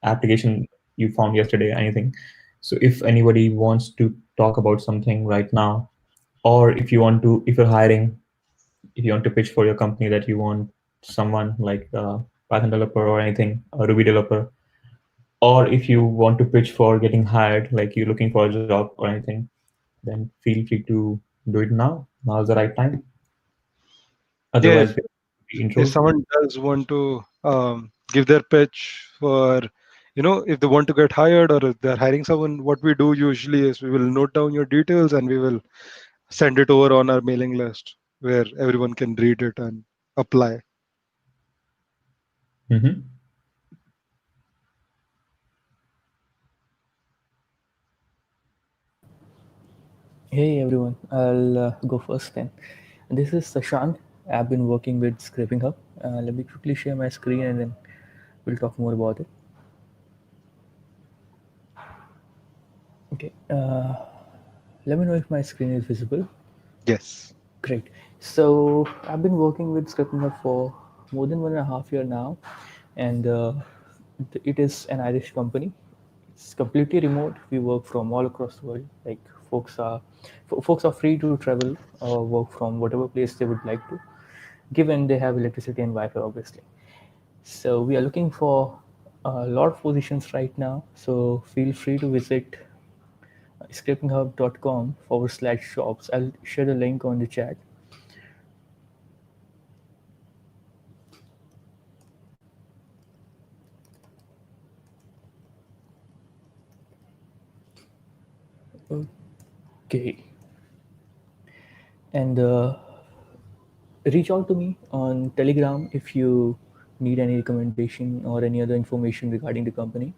Speaker 3: application you found yesterday, anything. So if anybody wants to talk about something right now, or if you want to, if you're hiring, if you want to pitch for your company that you want someone like a Python developer or anything, a Ruby developer, or if you want to pitch for getting hired, like you're looking for a job or anything, then feel free to do it now. Now is the right time.
Speaker 6: Yeah,
Speaker 3: Otherwise,
Speaker 6: if
Speaker 3: intros.
Speaker 6: someone does want to give their pitch for, if they want to get hired or if they're hiring someone, what we do usually is we will note down your details and we will send it over on our mailing list where everyone can read it and apply.
Speaker 3: Mm-hmm.
Speaker 5: Hey everyone, I'll go first then. This is Sashank. I've been working with Scraping Hub. Let me quickly share my screen and then we'll talk more about it. Okay, let me know if my screen is visible.
Speaker 6: Yes.
Speaker 5: Great. So I've been working with Scraping Hub for more than 1.5 years now, and it is an Irish company. It's completely remote. We work from all across the world. Like folks are free to travel or work from whatever place they would like to, given they have electricity and Wi-Fi, obviously. So we are looking for a lot of positions right now. So feel free to visit scrapinghub.com/shops. I'll share the link on the chat. Okay. And reach out to me on Telegram if you need any recommendation or any other information regarding the company.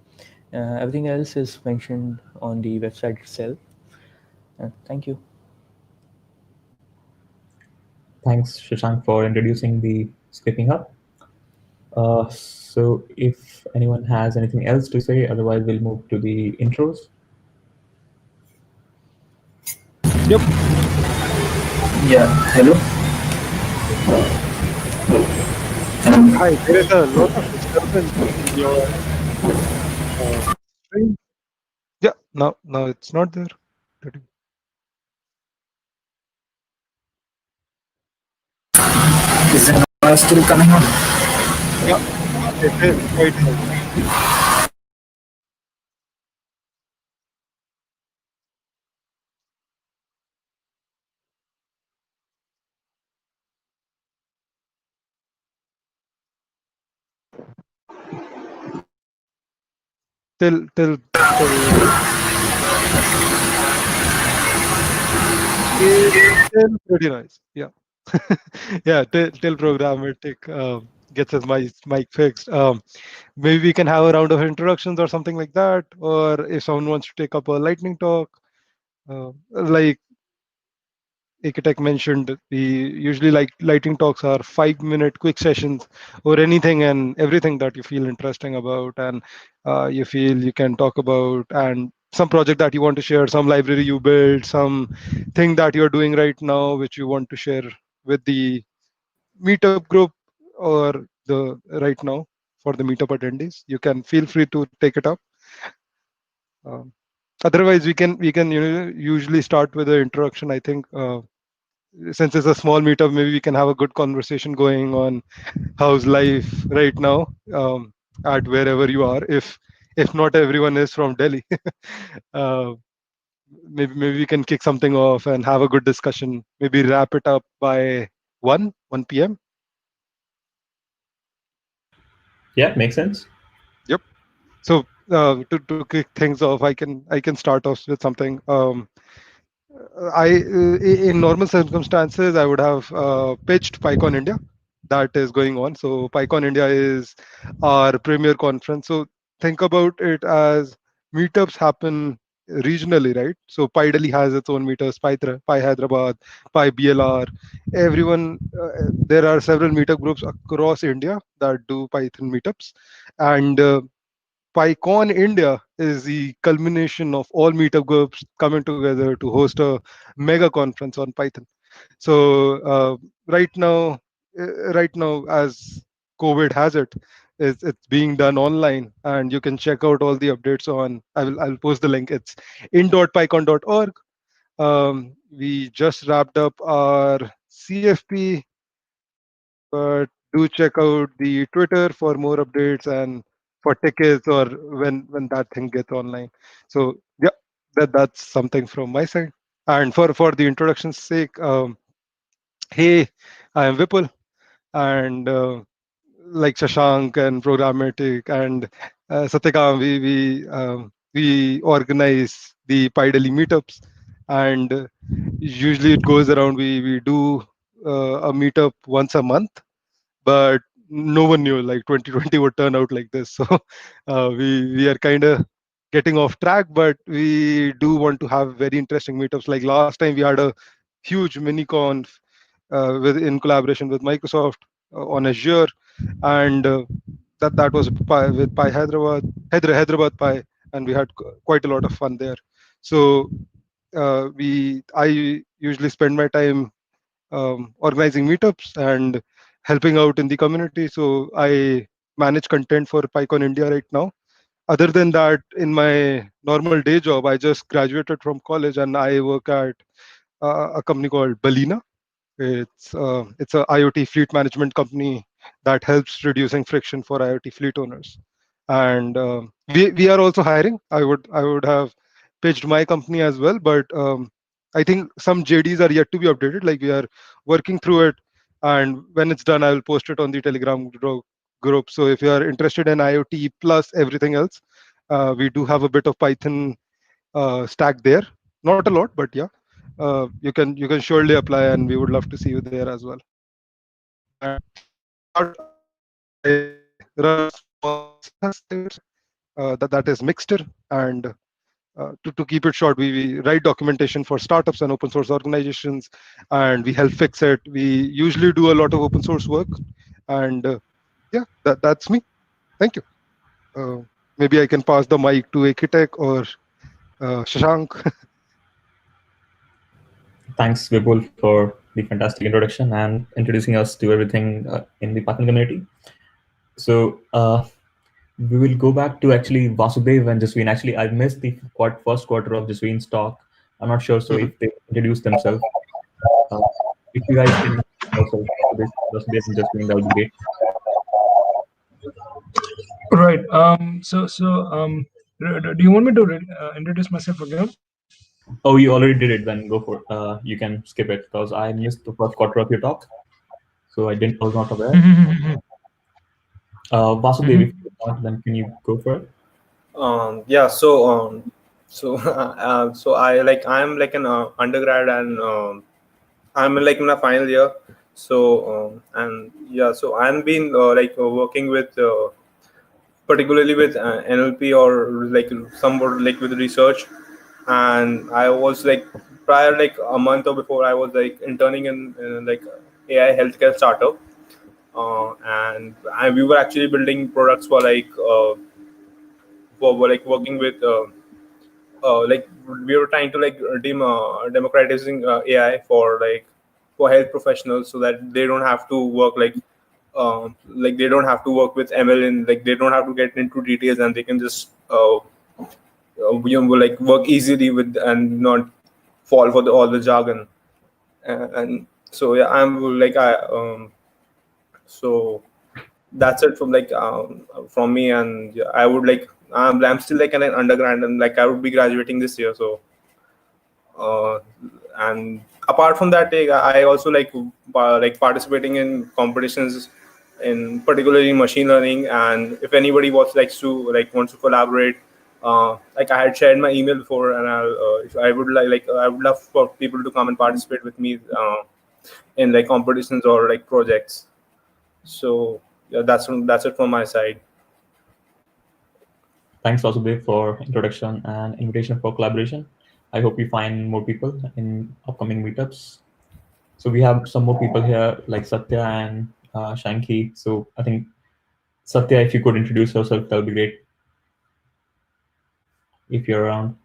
Speaker 5: Everything else is mentioned on the website itself. Thank you.
Speaker 3: Thanks, Shashank, for introducing the Skipping Hub. So if anyone has anything else to say, otherwise we'll move to the intros.
Speaker 6: Yep.
Speaker 7: Yeah, hello.
Speaker 6: Hi, there is a lot of disturbance in your screen. Yeah, now it's not there.
Speaker 7: Is the noise still coming on?
Speaker 6: Yeah, it is quite high. Till it's still pretty nice. Yeah. Yeah, till programmatic gets his mic fixed. Maybe we can have a round of introductions or something like that. Or if someone wants to take up a lightning talk, like Iketek mentioned, we usually like lightning talks are 5-minute quick sessions or anything and everything that you feel interesting about and you feel you can talk about, and some project that you want to share, some library you build, some thing that you're doing right now which you want to share with the meetup group or the right now for the meetup attendees. You can feel free to take it up. Um, Otherwise, we can usually start with the introduction. I think since it's a small meetup, maybe we can have a good conversation going on how's life right now at wherever you are. If not everyone is from Delhi, uh, maybe we can kick something off and have a good discussion. Maybe wrap it up by 1 p.m.
Speaker 3: Yeah, makes sense.
Speaker 6: Yep. So to kick things off, I can start off with something. In normal circumstances, I would have pitched PyCon India that is going on. So PyCon India is our premier conference. So think about it as meetups happen regionally, right? So PyDelhi has its own meetups, Pi Hyderabad, Pi BLR. Everyone, there are several meetup groups across India that do Python meetups, and PyCon India is the culmination of all meetup groups coming together to host a mega conference on Python. So right now, as COVID has it, it's being done online, and you can check out all the updates on. I'll post the link. It's in.pycon.org. We just wrapped up our CFP, but do check out the Twitter for more updates and for tickets or when that thing gets online. So yeah, that's something from my side. And for the introduction's sake, hey, I am Vipul, and like Shashank and Programmatic and Satyakam, we organize the PyDelhi meetups, and usually it goes around. We do a meetup once a month, but no one knew like 2020 would turn out like this. So we are kind of getting off track, but we do want to have very interesting meetups. Like last time, we had a huge mini conf with in collaboration with Microsoft on Azure, and that was with Pi Hyderabad, Hyderabad Pi, and we had quite a lot of fun there. So I usually spend my time organizing meetups and helping out in the community. So I manage content for PyCon India right now. Other than that, in my normal day job, I just graduated from college and I work at a company called Balina. It's a IoT fleet management company that helps reducing friction for IoT fleet owners. And we are also hiring. I would have pitched my company as well, but I think some JDs are yet to be updated. Like we are working through it, and when it's done, I will post it on the Telegram group. So if you are interested in IoT plus everything else, we do have a bit of Python stack there. not a lot, but yeah, you can surely apply, and we would love to see you there as well. And I run a small SaaS, I would say, that is Mixter, and to keep it short, we write documentation for startups and open source organizations, and we help fix it. We usually do a lot of open source work, and yeah, that's me. Thank you. Maybe I can pass the mic to Ekitek or Shashank.
Speaker 3: Thanks, Vipul, for the fantastic introduction and introducing us to everything in the Python community. So we will go back to actually Vasudev and Jasween. Actually, I missed the first quarter of Jasween's talk. I'm not sure, so if they introduce themselves. Uh, if you guys can also Vasudev and Jasween, that would be great.
Speaker 1: Right. Do you want me to introduce myself again?
Speaker 3: Oh, you already did it. Then go for it. You can skip it because I missed the first quarter of your talk, so I was not aware. Vasudev, if you want, then can you go for it?
Speaker 4: Yeah. So I'm like an undergrad, and I'm like in my final year. So and yeah, so I'm been working with particularly with NLP, or like somewhat like with research. And I was like prior, like a month or before, I was like interning in like AI healthcare startup, and we were actually building products for like working with like we were trying to like democratizing AI for health professionals, so that they don't have to work like they don't have to work with ML, and like they don't have to get into details, and they can just like work easily with and not fall for all the jargon. And so yeah, I'm like so that's it from me. And yeah, I would like I'm still like an undergrad, and like I would be graduating this year. So and apart from that, I also like participating in competitions in particularly machine learning. And if anybody wants to collaborate, like I had shared my email before, and if I would I would love for people to come and participate with me in like competitions or like projects. So yeah, that's it from my side.
Speaker 3: Thanks, Vasudev, for introduction and invitation for collaboration. I hope you find more people in upcoming meetups. So we have some more people here, like Satya and Shanki. So I think Satya, if you could introduce yourself, that would be great. If you're around.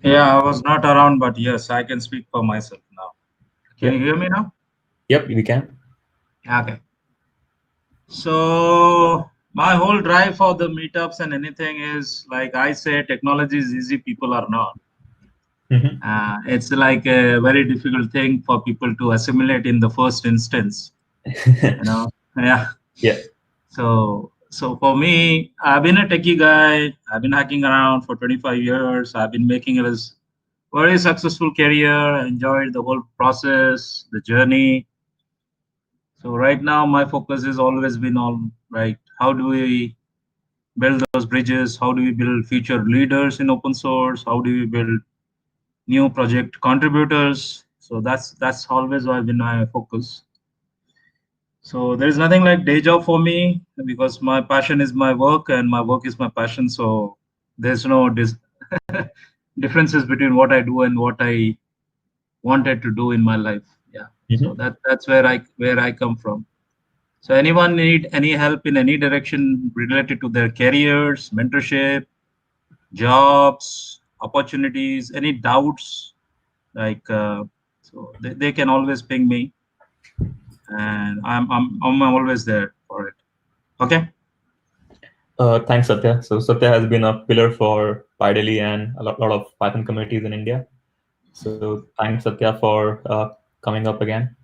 Speaker 8: Yeah, I was not around, but yes, I can speak for myself now. Can you hear me now?
Speaker 3: Yep, we can.
Speaker 8: Okay. So my whole drive for the meetups and anything is like I say, technology is easy, people are not. It's like a very difficult thing for people to assimilate in the first instance. Yeah. So for me, I've been a techie guy. I've been hacking around for 25 years. I've been making a very successful career. Enjoyed the whole process, the journey. So right now, my focus has always been on how do we build those bridges? How do we build future leaders in open source? How do we build new project contributors? So that's always been my focus. So there is nothing like day job for me, because my passion is my work and my work is my passion. So there's no differences between what I do and what I wanted to do in my life. Yeah. So that's where I come from. So anyone need any help in any direction related to their careers, mentorship, jobs, opportunities, any doubts, so they can always ping me, and I'm always there for it. Okay.
Speaker 3: Thanks, Satya. So Satya has been a pillar for PyDelhi and a lot of Python communities in India. So thanks, Satya, for coming up again.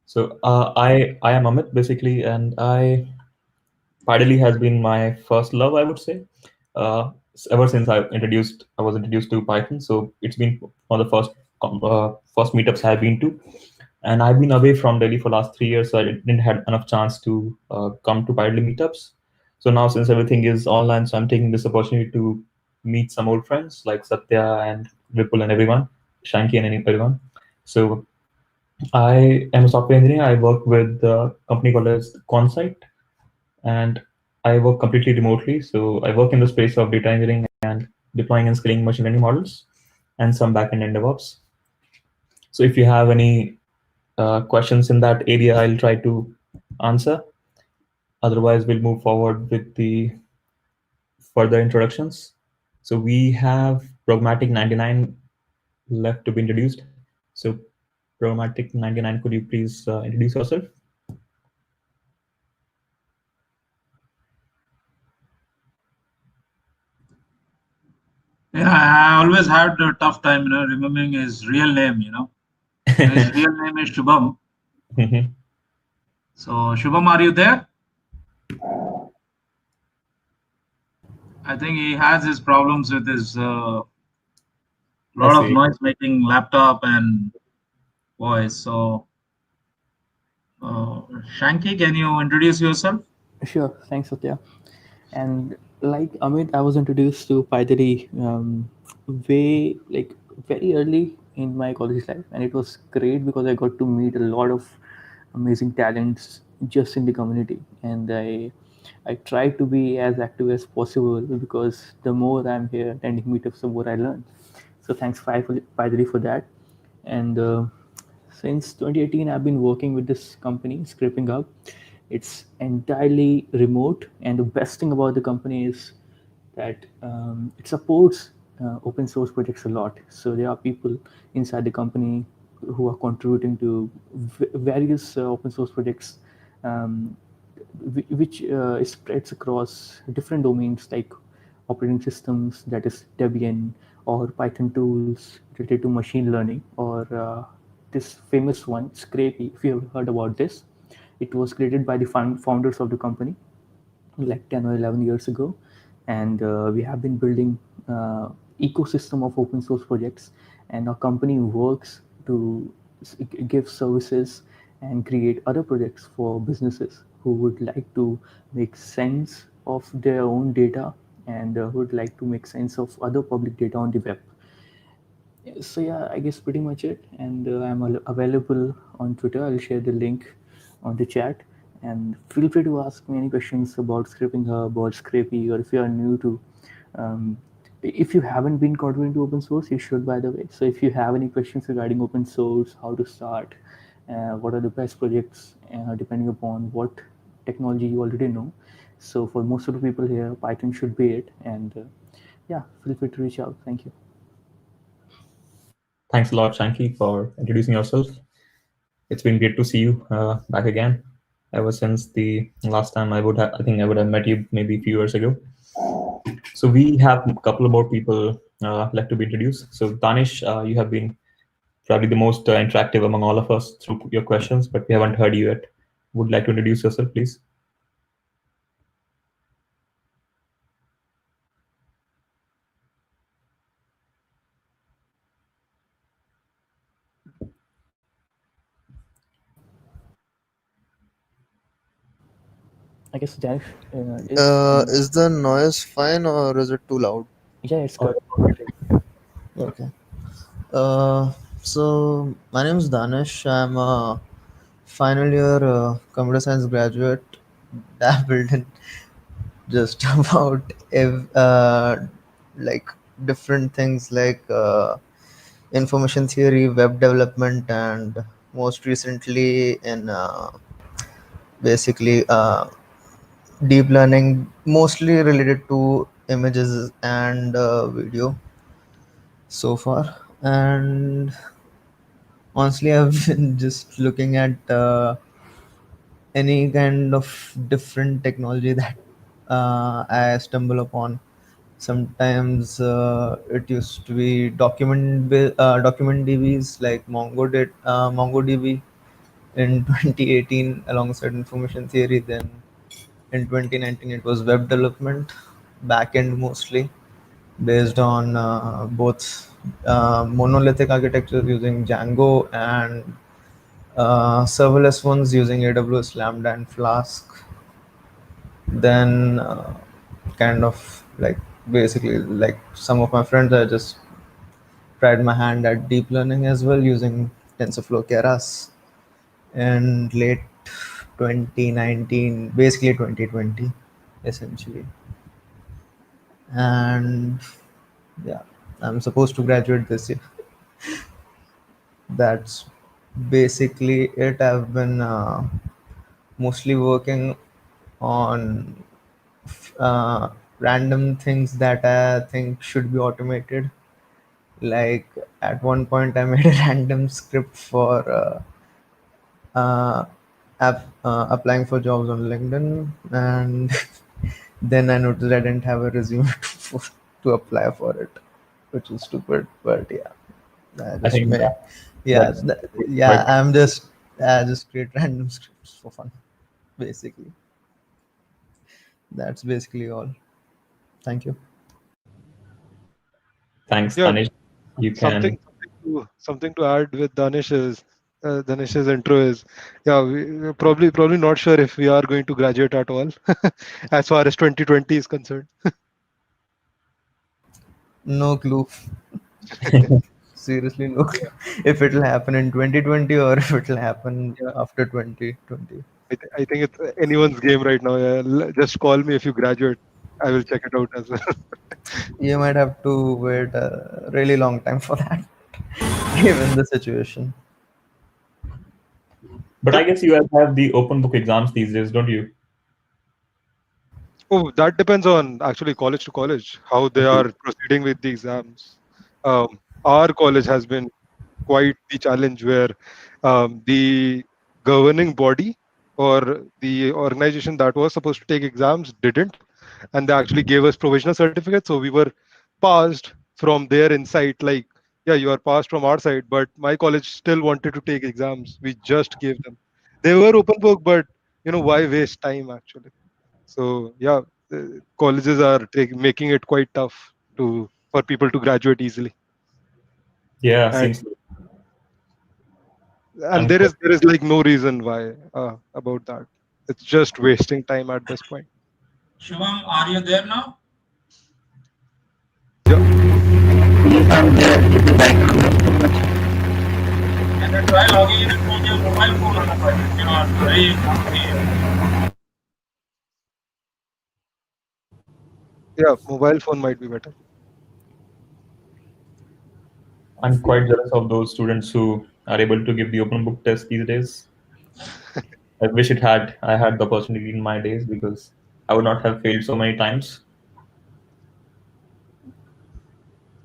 Speaker 3: So I am Amit basically, and PyDelhi has been my first love, I would say. Ever since I was introduced to Python. So it's been one of the first meetups I've been to, and I've been away from Delhi for last 3 years, so I didn't have enough chance to come to PyDelhi meetups. So now, since everything is online, so I'm taking this opportunity to meet some old friends like Satya and Vipul and everyone, Shanky and everyone. So I am a software engineer. I work with a company called as Consite, and I work completely remotely. So I work in the space of data engineering and deploying and scaling machine learning models, and some backend and DevOps. So if you have any questions in that area, I'll try to answer. Otherwise, we'll move forward with the further introductions. So we have Programmatic 99 left to be introduced. So Programmatic 99, could you please introduce yourself?
Speaker 8: Yeah, I always had a tough time, remembering his real name. His real name is Shubham. So Shubham, are you there? I think he has his problems with his lot of noise making laptop and voice. So Shanky, can you introduce yourself?
Speaker 5: Sure, thanks, Satya. And like Amit, I was introduced to PyDelhi way like very early in my college life, and it was great because I got to meet a lot of amazing talents just in the community, and I try to be as active as possible because the more I'm here attending meetups, the more I learn. So thanks PyDelhi for that. And since 2018, I've been working with this company, Scraping Up. It's entirely remote, and the best thing about the company is that it supports open source projects a lot. So there are people inside the company who are contributing to various open source projects, um, which spreads across different domains like operating systems, that is Debian, or Python tools related to machine learning, or this famous one, Scrapy. If you have heard about this, it was created by the founders of the company like 10 or 11 years ago, and we have been building ecosystem of open source projects, and our company works to give services and create other projects for businesses who would like to make sense of their own data, and would like to make sense of other public data on the web. So yeah, I guess pretty much it. And I'm available on Twitter. I'll share the link on the chat. And feel free to ask me any questions about Scraping Hub or Scrapy, or if you are new to. Um, if you haven't been contributing to open source, you should, by the way. So if you have any questions regarding open source, how to start, what are the best projects, depending upon what technology you already know. So for most of the people here, Python should be it. And yeah, feel free to reach out. Thank you.
Speaker 3: Thanks a lot, Shanky, for introducing yourself. It's been great to see you back again. Ever since the last time I think I would have met you maybe a few years ago. So we have a couple of more people left to be introduced. So Danish, you have been probably the most interactive among all of us through your questions, but we haven't heard you yet. Would like to introduce yourself, please?
Speaker 5: I guess Danish
Speaker 9: Is the noise fine or is it too loud?
Speaker 5: Yeah, it's good.
Speaker 9: Okay. So my name is Danish. I'm a final year computer science graduate. Dabbled in just about like different things like information theory, web development, and most recently in basically deep learning, mostly related to images and video so far. And honestly, I've been just looking at any kind of different technology that I stumble upon. Sometimes it used to be document DBs like MongoDB in 2018 alongside information theory. Then in 2019 it was web development, backend mostly, based on both monolithic architectures using Django and serverless ones using AWS Lambda and Flask. Then kind of like basically like some of my friends, I just tried my hand at deep learning as well using TensorFlow Keras in late 2019, basically 2020 essentially. And yeah, I'm supposed to graduate this year. That's basically it. I've been mostly working on uh, random things that I think should be automated. Like at one point, I made a random script for uh, applying for jobs on LinkedIn, and then I noticed I didn't have a resume to apply for it, which is stupid. But yeah, I
Speaker 3: I
Speaker 9: just
Speaker 3: think
Speaker 9: made, yeah,
Speaker 3: that's
Speaker 9: yeah.
Speaker 3: quite.
Speaker 9: I just create random scripts for fun, basically. That's basically all. Thank you.
Speaker 3: Thanks,
Speaker 6: Yeah,
Speaker 3: Danish. You can.
Speaker 6: something to add with Danish's intro is, yeah, we're probably not sure if we are going to graduate at all, as far as 2020 is concerned.
Speaker 9: No clue. Seriously, no clue if it'll happen in 2020 or if it'll happen
Speaker 6: Yeah,
Speaker 9: after 2020.
Speaker 6: I think it's anyone's game right now. Yeah, just call me if you graduate. I will check it out as well.
Speaker 9: You might have to wait a really long time for that, given the situation.
Speaker 3: But I
Speaker 6: Yep.
Speaker 3: guess you guys have the open book exams these days, don't you?
Speaker 6: Oh, that depends on actually college to college how they
Speaker 3: Okay.
Speaker 6: are proceeding with the exams. Our college has been quite the challenge where the governing body or the organization that was supposed to take exams didn't, and they actually gave us provisional certificates. So we were passed from their insight, like, yeah, you are passed from our side, but my college still wanted to take exams. We just gave them. They were open book, but why waste time actually? So yeah, colleges are making it quite tough for people to graduate easily.
Speaker 3: Yeah,
Speaker 6: And
Speaker 3: seems.
Speaker 6: and
Speaker 3: And
Speaker 6: there is like no reason why about that. It's just wasting time at this point.
Speaker 8: Shivam, are you there now?
Speaker 6: Yeah,
Speaker 7: I'm there. Would you like to?
Speaker 8: Can you try logging in from your mobile phone otherwise? You are very unclear.
Speaker 6: yeah, mobile phone might be better.
Speaker 3: I'm quite jealous of those students who are able to give the open book test these days. I wish I had the opportunity in my days because I would not have failed so many times.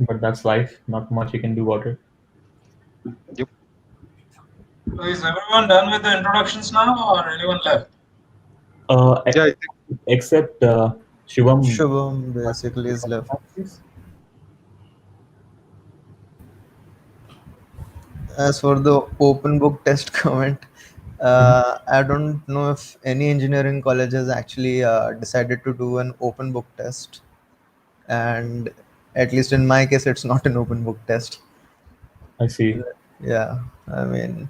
Speaker 3: But that's life. Not much you can do about it.
Speaker 6: Yep.
Speaker 8: So is everyone done with the introductions now, or anyone left?
Speaker 3: Uh,
Speaker 6: Yeah,
Speaker 3: e- Except Shivam.
Speaker 9: Shubham basically is left. As for the open book test comment, I don't know if any engineering college has actually decided to do an open book test. And at least in my case, it's not an open book test.
Speaker 3: I see.
Speaker 9: Yeah, I mean,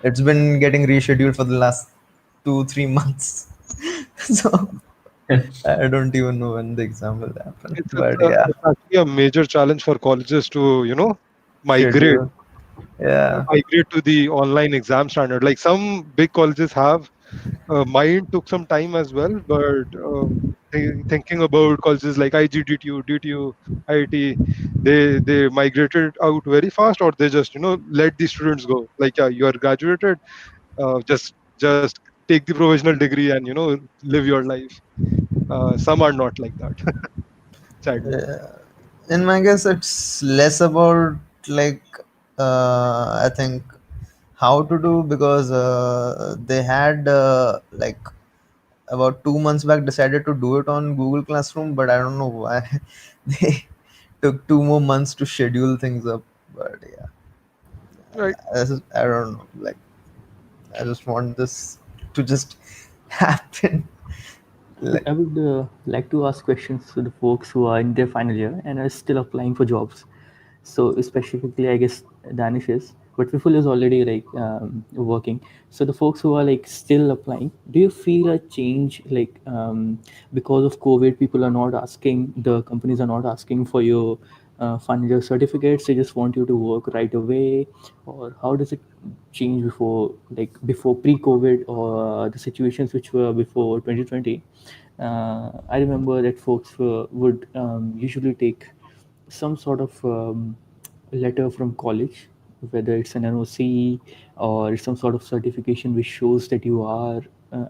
Speaker 9: it's been getting rescheduled for the last 2-3 months. So I don't even know when the exam will happen. But yeah,
Speaker 6: it's actually a major challenge for colleges to migrate
Speaker 9: schedule. Yeah.
Speaker 6: migrate to the online exam standard. Like some big colleges have. Mine took some time as well, but thinking about colleges like IGDTU, DTU, IIT, they migrated out very fast, or they just let the students go. Like, yeah, you are graduated, just take the provisional degree and live your life. Some are not like that, sadly.
Speaker 9: In my case, it's less about like I think how to do, because they had like about 2 months back decided to do it on Google Classroom, but I don't know why they took 2 more months to schedule things up. But yeah,
Speaker 6: Right.
Speaker 9: I don't know. Like, I just want this to just happen. Like,
Speaker 5: I would like to ask questions to the folks who are in their final year and are still applying for jobs. So specifically, I guess Danish is. but people is already like working. So the folks who are like still applying, do you feel a change like because of COVID, people are not asking, the companies are not asking for your final year certificates, they just want you to work right away? Or how does it change before, like before pre-COVID, or the situations which were before 2020? I remember that folks would usually take some sort of letter from college, whether it's an NOC or some sort of certification which shows that you are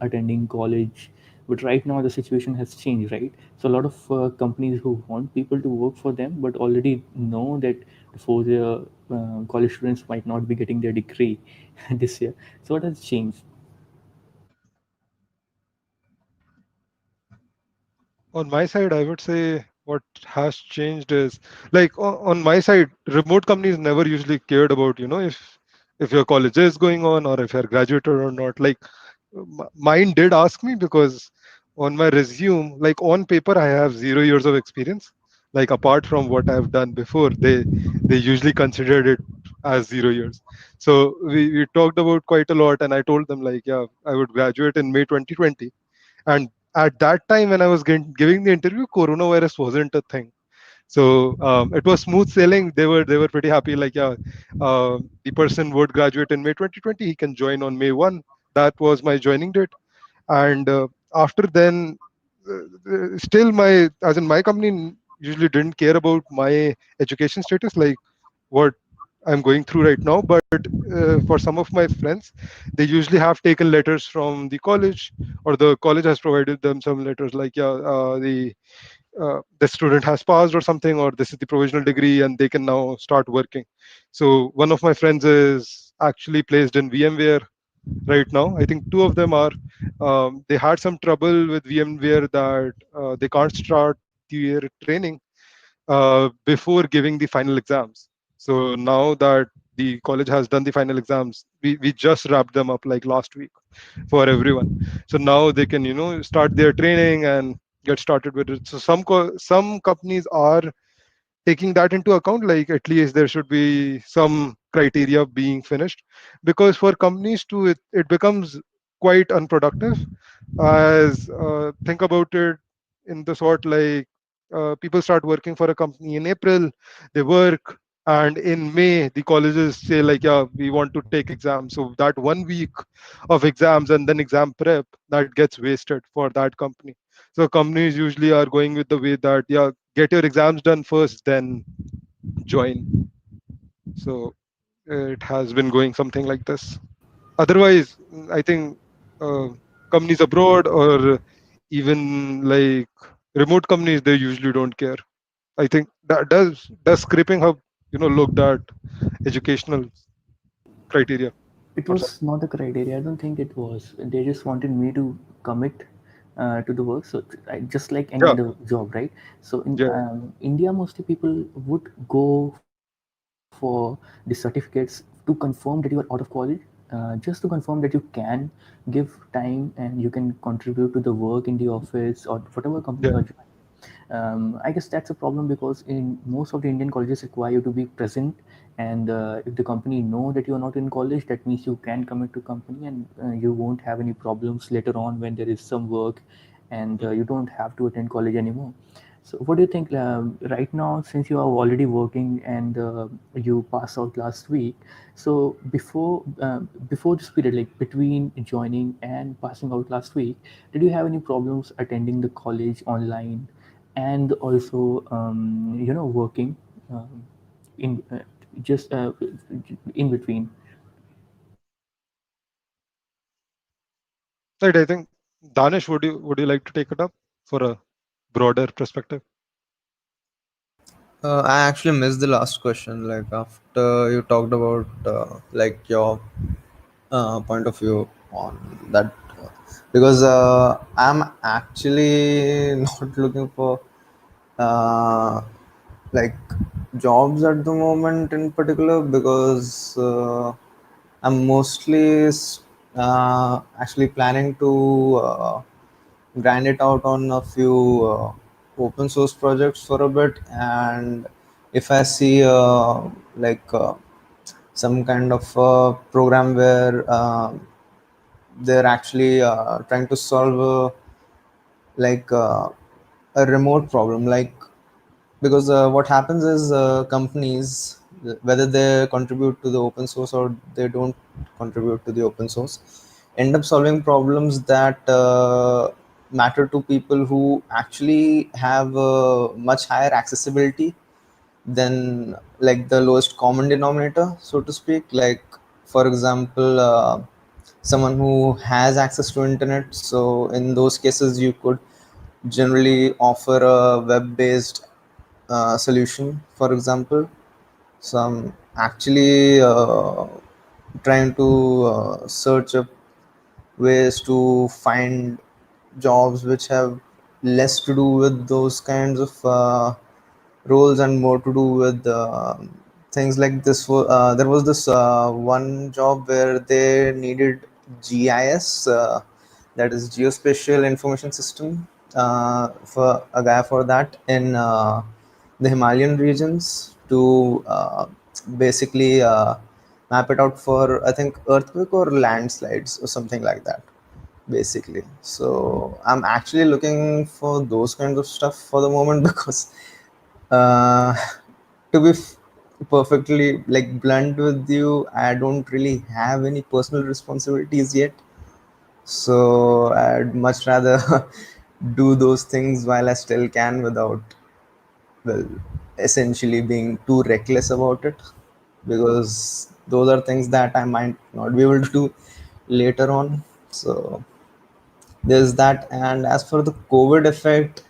Speaker 5: attending college. But right now the situation has changed, right? So a lot of companies who want people to work for them, but already know that the 4 year college students might not be getting their degree this year. So what has changed?
Speaker 6: On my side, I would say what has changed is, like, on my side, remote companies never usually cared about, if your college is going on or if you're graduated or not. Like, mine did ask me, because on my resume, like on paper, I have 0 years of experience. Like, apart from what I've done before, they usually considered it as 0 years. So we talked about quite a lot, and I told them, like, yeah, I would graduate in May 2020. And at that time, when I was giving the interview, coronavirus wasn't a thing. So it was smooth sailing. They were pretty happy. Like, yeah, the person would graduate in May 2020. He can join on May 1. That was my joining date. And after then, still, my as in my company usually didn't care about my education status, like what I'm going through right now. But for some of my friends, they usually have taken letters from the college, or the college has provided them some letters, like, yeah, the student has passed or something, or this is the provisional degree, and they can now start working. So one of my friends is actually placed in VMware right now. I think two of them are. They had some trouble with VMware, that they can't start their training before giving the final exams. So now that the college has done the final exams, we just wrapped them up like last week for everyone. So now they can, start their training and get started with it. So some companies are taking that into account, like at least there should be some criteria being finished, because for companies too, it becomes quite unproductive. As think about it in the sort, like, people start working for a company in April, they work, and in May the colleges say, like, yeah, we want to take exams. So that 1 week of exams and then exam prep, that gets wasted for that company. So companies usually are going with the way that, yeah, get your exams done first, then join. So it has been going something like this. Otherwise, I think uh, companies abroad, or even like remote companies, they usually don't care. I think that does Scraping Hub, looked at educational criteria
Speaker 5: It
Speaker 6: or something.
Speaker 5: was not a criteria. I don't think it was. They just wanted me to commit to the work. So just like any
Speaker 6: Yeah,
Speaker 5: other job, right? So in
Speaker 6: yeah,
Speaker 5: India, mostly people would go for the certificates to confirm that you are out of college, just to confirm that you can give time and you can contribute to the work in the office or whatever company
Speaker 6: yeah.
Speaker 5: you are joining. I guess that's a problem because in most of the Indian colleges require you to be present, and if the company know that you are not in college, that means you can commit to company, and you won't have any problems later on when there is some work, and you don't have to attend college anymore. So, what do you think right now, since you are already working and you passed out last week? So before this period, like between joining and passing out last week, did you have any problems attending the college online and also working in just in between?
Speaker 6: Right. I think, Danish, would you like to take it up for a broader perspective?
Speaker 9: I actually missed the last question. Like after you talked about like your point of view on that, because I'm actually not looking for uh, like jobs at the moment in particular, because I'm mostly actually planning to grind it out on a few open source projects for a bit. And if I see like some kind of program where they're actually trying to solve like a remote problem, like because what happens is companies, whether they contribute to the open source or they don't contribute to the open source, end up solving problems that matter to people who actually have much higher accessibility than like the lowest common denominator, so to speak. Like for example, someone who has access to internet, so in those cases you could generally offer a web-based solution, for example. So I'm actually trying to search up ways to find jobs which have less to do with those kinds of roles and more to do with things like this. There was this one job where they needed GIS, that is geospatial information system, for a guy for that in the Himalayan regions to basically map it out for, I think, earthquake or landslides or something like that, basically. So I'm actually looking for those kinds of stuff for the moment because uh, to be perfectly like blunt with you, I don't really have any personal responsibilities yet. So I'd much rather do those things while I still can without, well, essentially being too reckless about it, because those are things that I might not be able to do later on. So there's that. And as for the COVID effect,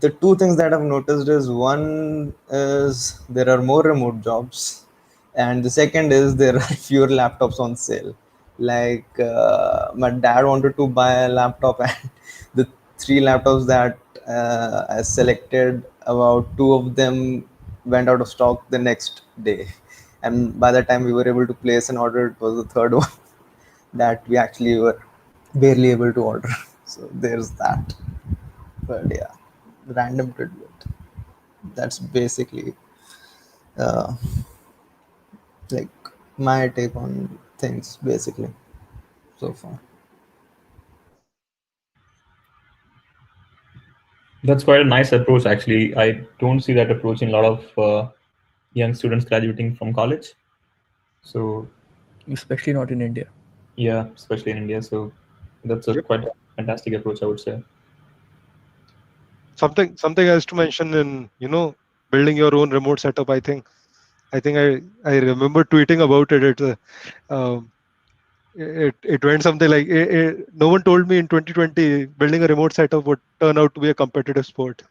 Speaker 9: the two things that I've noticed is, one is there are more remote jobs, and the second is there are fewer laptops on sale. Like my dad wanted to buy a laptop, and the three laptops that I selected, about two of them went out of stock the next day, and by the time we were able to place an order, it was the third one that we actually were barely able to order. So there's that. But yeah, random tidbit. That's basically uh, like my take on things, basically, so far.
Speaker 3: That's quite a nice approach, actually. I don't see that approach in a lot of young students graduating from college. So
Speaker 5: Especially not in India.
Speaker 3: yeah, especially in India. So that's a
Speaker 6: Yep.
Speaker 3: quite fantastic approach, I would say.
Speaker 6: Something else to mention in, building your own remote setup. I remember tweeting about it. It went something like, no one told me in 2020 building a remote setup would turn out to be a competitive sport.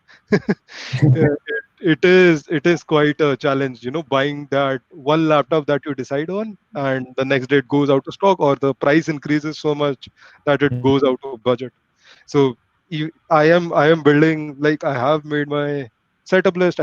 Speaker 6: Yeah, it is quite a challenge, buying that one laptop that you decide on, and the next day it goes out of stock, or the price increases so much that it goes out of budget. So I am building, like, I have made my setup list.